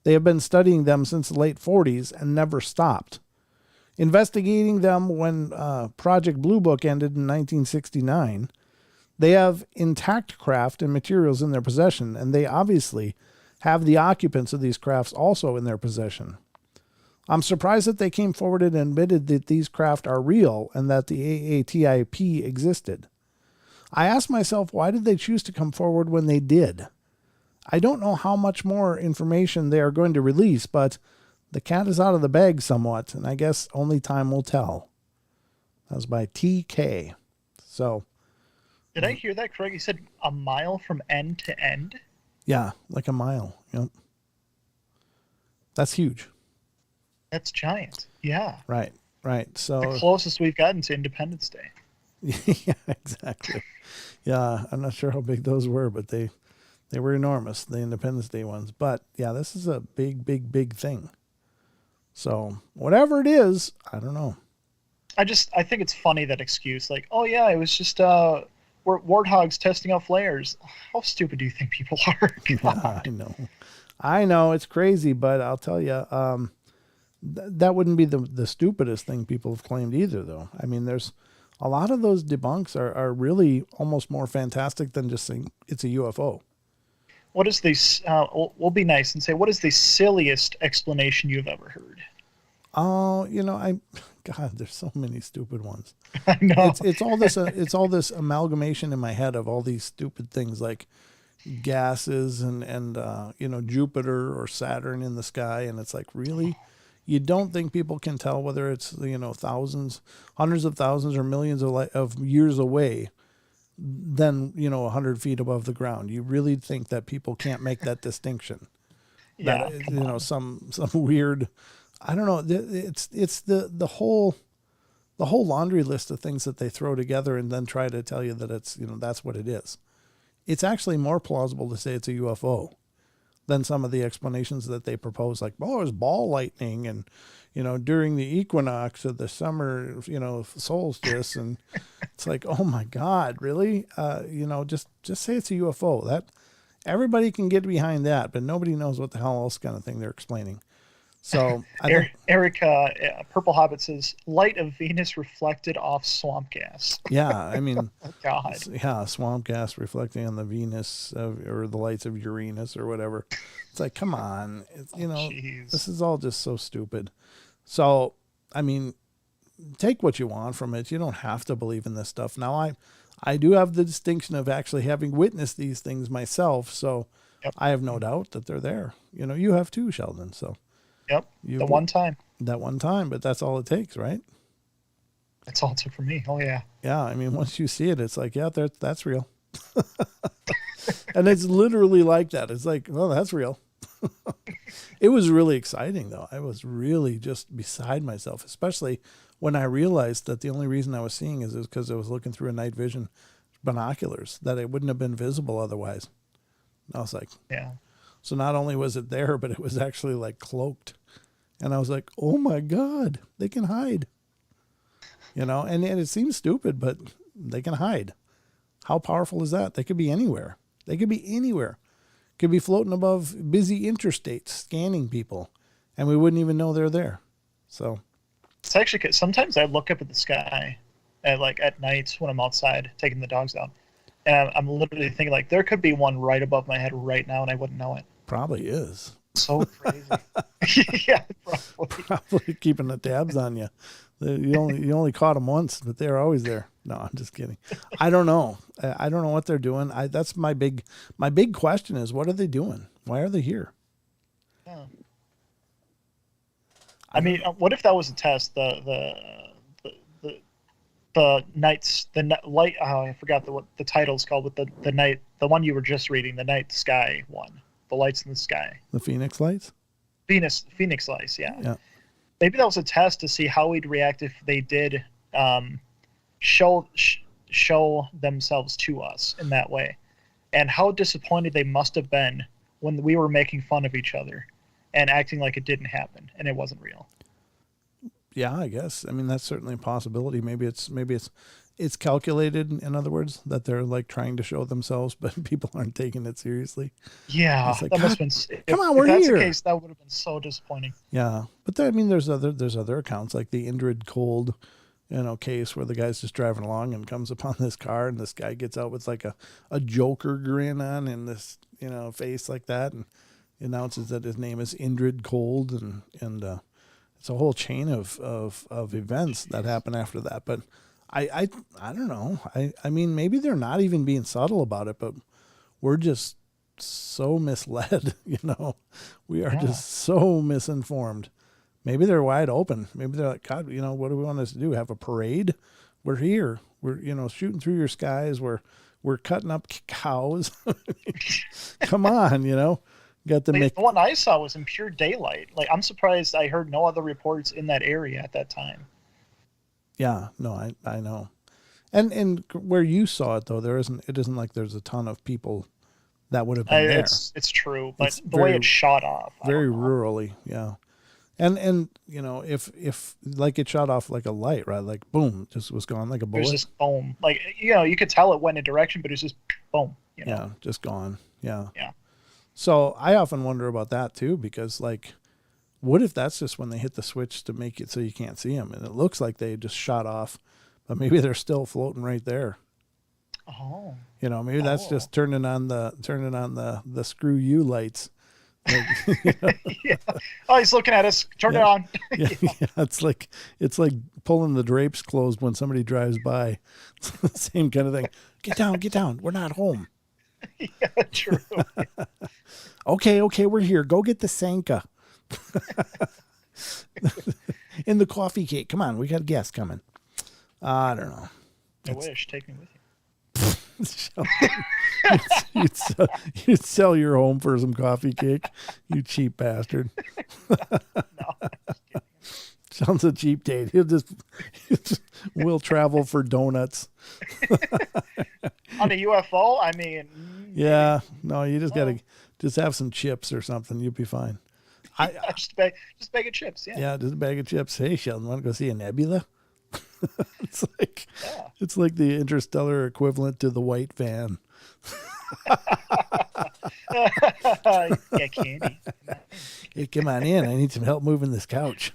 They have been studying them since the late 40s and never stopped. Investigating them when Project Blue Book ended in 1969, they have intact craft and materials in their possession, and they obviously have the occupants of these crafts also in their possession. I'm surprised that they came forward and admitted that these craft are real and that the AATIP existed. I asked myself, why did they choose to come forward when they did? I don't know how much more information they are going to release, but the cat is out of the bag somewhat, and I guess only time will tell. That was by TK. So, did I hear that correct? You said a mile from end to end? Yeah, like a mile. Yep. That's huge. That's giant. Yeah. Right. So the closest we've gotten to Independence Day. Yeah, exactly. Yeah, I'm not sure how big those were, but they were enormous, the Independence Day ones. But yeah, this is a big thing. So whatever it is, I don't know. I think it's funny, that excuse, like, oh yeah, it was just warthogs testing out flares. How stupid do you think people are? Yeah, I know it's crazy, but I'll tell you, that wouldn't be the stupidest thing people have claimed either, though. I mean, there's a lot of those debunks are really almost more fantastic than just saying it's a UFO. What is the, we'll be nice and say, what is the silliest explanation you've ever heard? Oh, God, there's so many stupid ones. I know. It's all this amalgamation in my head of all these stupid things like gases and Jupiter or Saturn in the sky. And it's like, really? You don't think people can tell whether it's, thousands, hundreds of thousands or millions of years away than, 100 feet above the ground? You really think that people can't make that distinction? Yeah. That, some weird, I don't know. It's the whole laundry list of things that they throw together and then try to tell you that it's, that's what it is. It's actually more plausible to say it's a UFO than some of the explanations that they propose, like, oh, it was ball lightning and, during the equinox of the summer, solstice. And it's like, oh my God, really? Just say it's a UFO. That everybody can get behind that, but nobody knows what the hell else kind of thing they're explaining. So Eric, Purple Hobbit says, light of Venus reflected off swamp gas. Yeah, I mean, God. Yeah, swamp gas reflecting on the Venus or the lights of Uranus or whatever. It's like, come on, this is all just so stupid. So, I mean, take what you want from it. You don't have to believe in this stuff. Now, I do have the distinction of actually having witnessed these things myself, so yep. I have no doubt that they're there. You have too, Sheldon. So. Yep. That one time, but that's all it takes, right? That's all it took for me. Oh yeah. Yeah. I mean, once you see it, it's like, yeah, that's real. And it's literally like that. It's like, oh, that's real. It was really exciting though. I was really just beside myself, especially when I realized that the only reason I was seeing is because I was looking through a night vision binoculars, that it wouldn't have been visible otherwise. I was like, yeah. So not only was it there, but it was actually like cloaked. And I was like, oh my God, they can hide. And it seems stupid, but they can hide. How powerful is that? They could be anywhere. Could be floating above busy interstates, scanning people, and we wouldn't even know they're there. So it's actually, sometimes I look up at the sky at night when I'm outside taking the dogs out. And I'm literally thinking, like, there could be one right above my head right now, and I wouldn't know it. Probably is. So crazy. Yeah, probably keeping the tabs on you. You only caught them once, but they're always there. No, I'm just kidding. I don't know. I don't know what they're doing. That's my big question is, what are they doing? Why are they here? Yeah. I mean, what if that was a test? The light. Oh, I forgot what the title's called. But the one you were just reading, the night sky one, the lights in the sky. The Phoenix lights. Phoenix lights. Yeah. Yeah. Maybe that was a test to see how we'd react if they did show themselves to us in that way, and how disappointed they must have been when we were making fun of each other and acting like it didn't happen and it wasn't real. Yeah, I guess. I mean, that's certainly a possibility. Maybe it's calculated. In other words, that they're like trying to show themselves, but people aren't taking it seriously. Yeah, It's like, that must God, have been. come on, If we're that's here. the case, that would have been so disappointing. Yeah, but there, I mean, there's other accounts like the Indrid Cold, case where the guy's just driving along and comes upon this car and this guy gets out with like a Joker grin on and this face like that and announces that his name is Indrid Cold and it's a whole chain of events that happen after that. But I don't know. I mean, maybe they're not even being subtle about it, but we're just so misled, we are just so misinformed. Maybe they're wide open. Maybe they're like, God, what do we want us to do? Have a parade? We're here. We're, shooting through your skies. We're cutting up cows. Come on, got the The one I saw was in pure daylight. Like, I'm surprised I heard no other reports in that area at that time. Yeah, no, I know. And where you saw it though, it isn't like there's a ton of people that would have been there. It's true, but the way it shot off. Very rurally, yeah. And if like it shot off like a light, right? Like boom, just was gone like a bullet. It was just boom. Like, you could tell it went in a direction, but it was just boom. Yeah, just gone. Yeah. Yeah. So I often wonder about that too, because like, what if that's just when they hit the switch to make it so you can't see them, and it looks like they just shot off, but maybe they're still floating right there. Oh. Maybe that's just turning on the screw you lights. Like, Yeah. Oh, he's looking at us. Turn it on. Yeah, it's like pulling the drapes closed when somebody drives by. It's the same kind of thing. Get down. We're not home. Yeah, true. Okay, we're here. Go get the Sanka. In the coffee cake. Come on, we got guests coming. I don't know. I wish. Take me with you. You'd sell your home for some coffee cake, you cheap bastard. No. Sounds a cheap date. We'll travel for donuts. On a UFO, I mean. Yeah, no, you just gotta have some chips or something. You'll be fine. Just a bag of chips. Yeah. Yeah, just a bag of chips. Hey, Sheldon, want to go see a nebula? It's like the interstellar equivalent to the white van. Yeah, candy. Hey, come on in. I need some help moving this couch.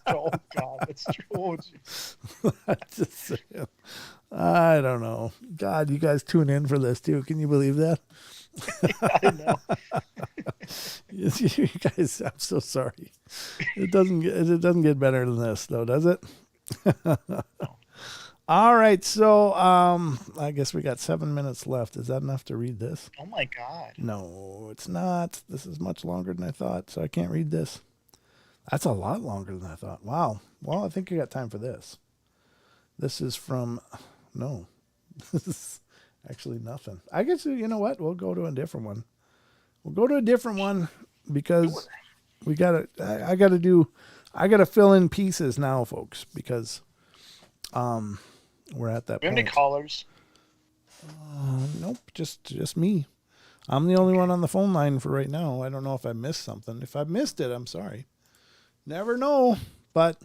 Oh God, that's true. Just saying. I don't know. God, you guys tune in for this too. Can you believe that? I know. You guys, I'm so sorry. It doesn't get better than this though, does it? All right, so I guess we got 7 minutes left. Is that enough to read this? Oh my God. No, it's not. This is much longer than I thought, so I can't read this. That's a lot longer than I thought. Wow. Well, I think you got time for this. This is from this is actually nothing. I guess, you know what? We'll go to a different one. Because I gotta fill in pieces now, folks, because we're at that Do you have point. any callers? Nope, just me. I'm the only one on the phone line for right now. I don't know if I missed something. If I missed it, I'm sorry. Never know. But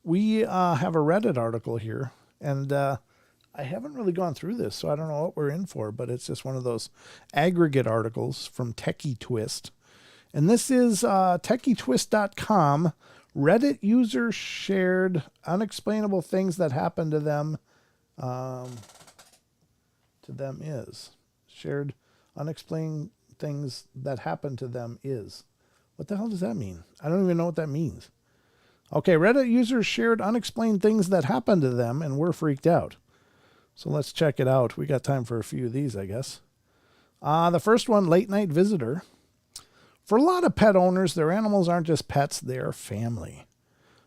we have a Reddit article here, and I haven't really gone through this, so I don't know what we're in for, but it's just one of those aggregate articles from Techie Twist. And this is techietwist.com. Reddit users shared unexplainable things that happened to them. Shared unexplained things that happened to them is. What the hell does that mean? I don't even know what that means. Okay, Reddit users shared unexplained things that happened to them and were freaked out. So let's check it out. We got time for a few of these, I guess. The first one, late night visitor. For a lot of pet owners, their animals aren't just pets, they're family.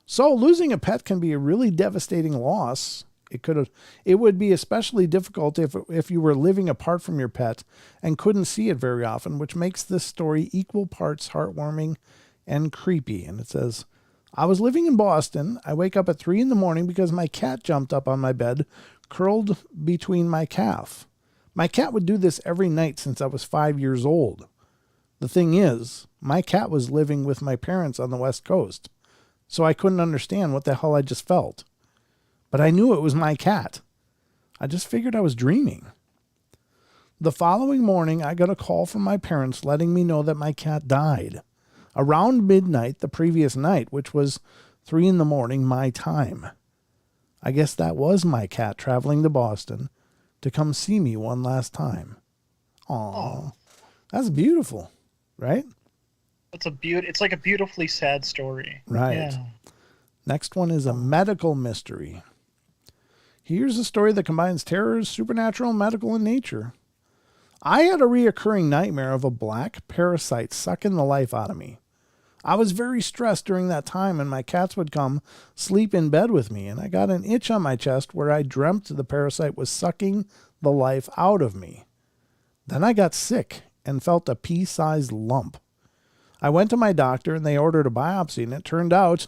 So losing a pet can be a really devastating loss. It would be especially difficult if you were living apart from your pet and couldn't see it very often, which makes this story equal parts heartwarming and creepy. And it says, I was living in Boston. I wake up at 3 a.m. because my cat jumped up on my bed, curled between my calf. My cat would do this every night since I was 5 years old. The thing is, my cat was living with my parents on the West Coast, so I couldn't understand what the hell I just felt. But I knew it was my cat. I just figured I was dreaming. The following morning, I got a call from my parents letting me know that my cat died around midnight the previous night, which was 3 a.m. my time. I guess that was my cat traveling to Boston to come see me one last time. Aww. That's beautiful, right? It's like a beautifully sad story. Right. Yeah. Next one is a medical mystery. Here's a story that combines terror, supernatural, medical, and nature. I had a reoccurring nightmare of a black parasite sucking the life out of me. I was very stressed during that time, and my cats would come sleep in bed with me, and I got an itch on my chest where I dreamt the parasite was sucking the life out of me. Then I got sick and felt a pea-sized lump. I went to my doctor, and they ordered a biopsy, and it turned out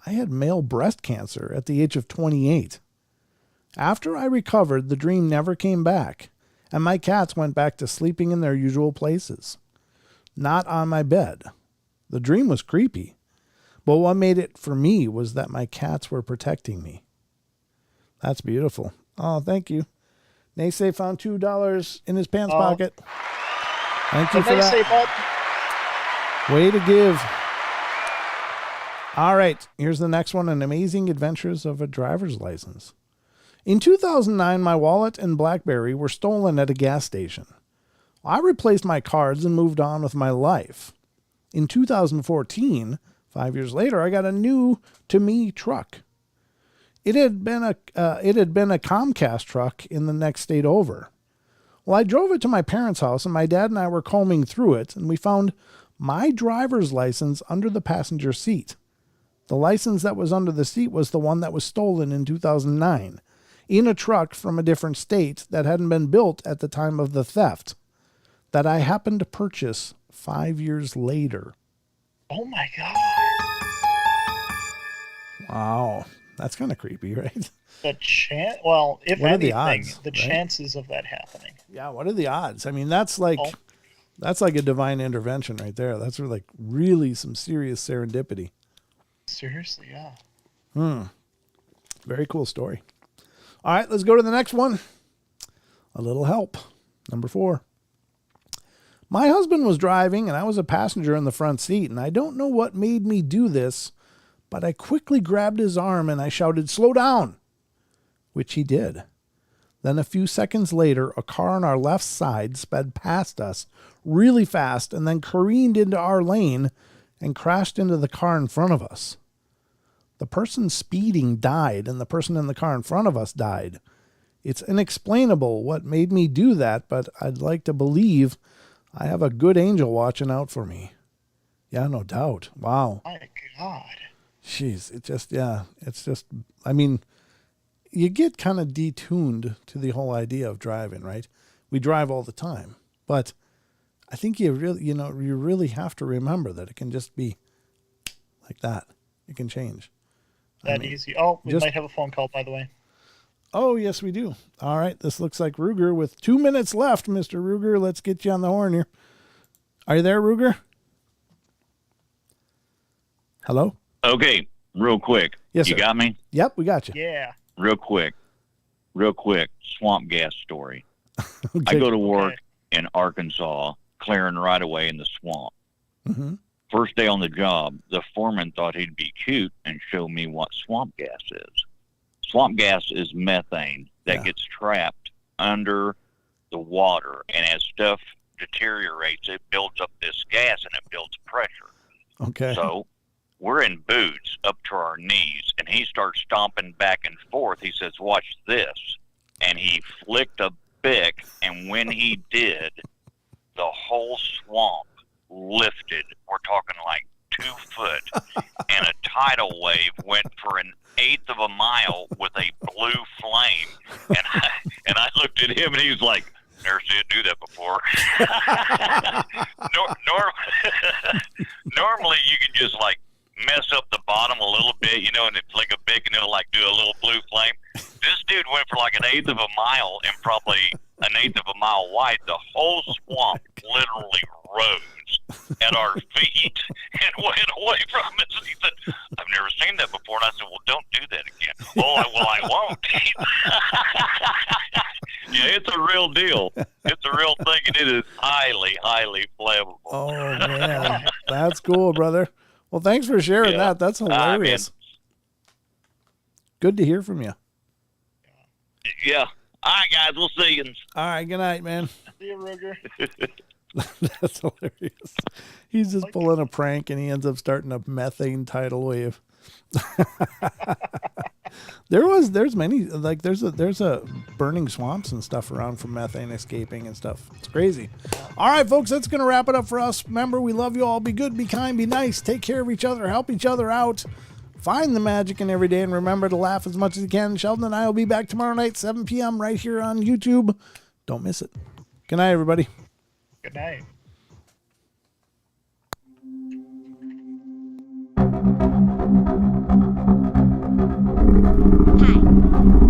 I had male breast cancer at the age of 28. After I recovered, the dream never came back, and my cats went back to sleeping in their usual places, not on my bed. The dream was creepy, but what made it for me was that my cats were protecting me. That's beautiful. Oh, thank you. Naysay found $2 in his pants pocket. Thank you for that. Way to give. All right, here's the next one, An Amazing Adventures of a Driver's License. In 2009, my wallet and BlackBerry were stolen at a gas station. I replaced my cards and moved on with my life. In 2014, 5 years later, I got a new to me truck. It had been a Comcast truck in the next state over. Well, I drove it to my parents' house, and my dad and I were combing through it, and we found my driver's license under the passenger seat. The license that was under the seat was the one that was stolen in 2009 in a truck from a different state that hadn't been built at the time of the theft that I happened to purchase 5 years later. Oh my God. Wow. That's kind of creepy, right? Well, if what are the anything, odds, the right? chances of that happening. Yeah, what are the odds? I mean, that's like a divine intervention right there. That's like really some serious serendipity. Seriously, yeah. Very cool story. All right, let's go to the next one. A little help. Number 4. My husband was driving, and I was a passenger in the front seat, and I don't know what made me do this, but I quickly grabbed his arm and I shouted, "Slow down," which he did. Then a few seconds later, a car on our left side sped past us really fast and then careened into our lane and crashed into the car in front of us. The person speeding died, and the person in the car in front of us died. It's inexplainable what made me do that, but I'd like to believe I have a good angel watching out for me. Yeah, no doubt. Wow. My God. Jeez, I mean, you get kind of detuned to the whole idea of driving, right? We drive all the time, but I think you really have to remember that it can just be like that. It can change. Easy. Oh, we might have a phone call, by the way. Oh, yes, we do. All right. This looks like Ruger with 2 minutes left. Mr. Ruger, let's get you on the horn here. Are you there, Ruger? Hello? Okay, real quick. Yes, you sir. got me? Yep, we got you. Yeah. Real quick. Swamp gas story. Okay. I go to work in Arkansas, clearing right away in the swamp. Mm-hmm. First day on the job, the foreman thought he'd be cute and show me what swamp gas is. Swamp gas is methane that gets trapped under the water, and as stuff deteriorates, it builds up this gas and it builds pressure. Okay. So we're in boots up to our knees, and he starts stomping back and forth. He says, "Watch this." And he flicked a bick, and when he did, the whole swamp lifted. We're talking like 2 foot, and a tidal wave went for an 1/8 of a mile with a blue flame. And I looked at him, and he was like, "Never seen it do that before." Normally, you can just like mess up the bottom a little bit, and it's like a big, and it'll like do a little blue flame. This dude went for like an 1/8 of a mile and probably an 1/8 of a mile wide. The whole swamp literally rose. at our feet and went away from us. And he said, I've never seen that before. And I said, well, don't do that again. I won't. Yeah, it's a real deal. It's a real thing, and it is highly, highly flammable. Oh, man. That's cool, brother. Well, thanks for sharing that. That's hilarious. Good to hear from you. Yeah. All right, guys. We'll see you. All right. Good night, man. See you, Ruger. That's hilarious. He's just pulling a prank, and he ends up starting a methane tidal wave. There's many, like there's a burning swamps and stuff around from methane escaping and stuff. It's crazy. All right, folks, that's going to wrap it up for us. Remember, we love you all. Be good, be kind, be nice. Take care of each other. Help each other out. Find the magic in every day, and remember to laugh as much as you can. Sheldon and I will be back tomorrow night, 7 p.m. right here on YouTube. Don't miss it. Good night, everybody. Good night. Hi.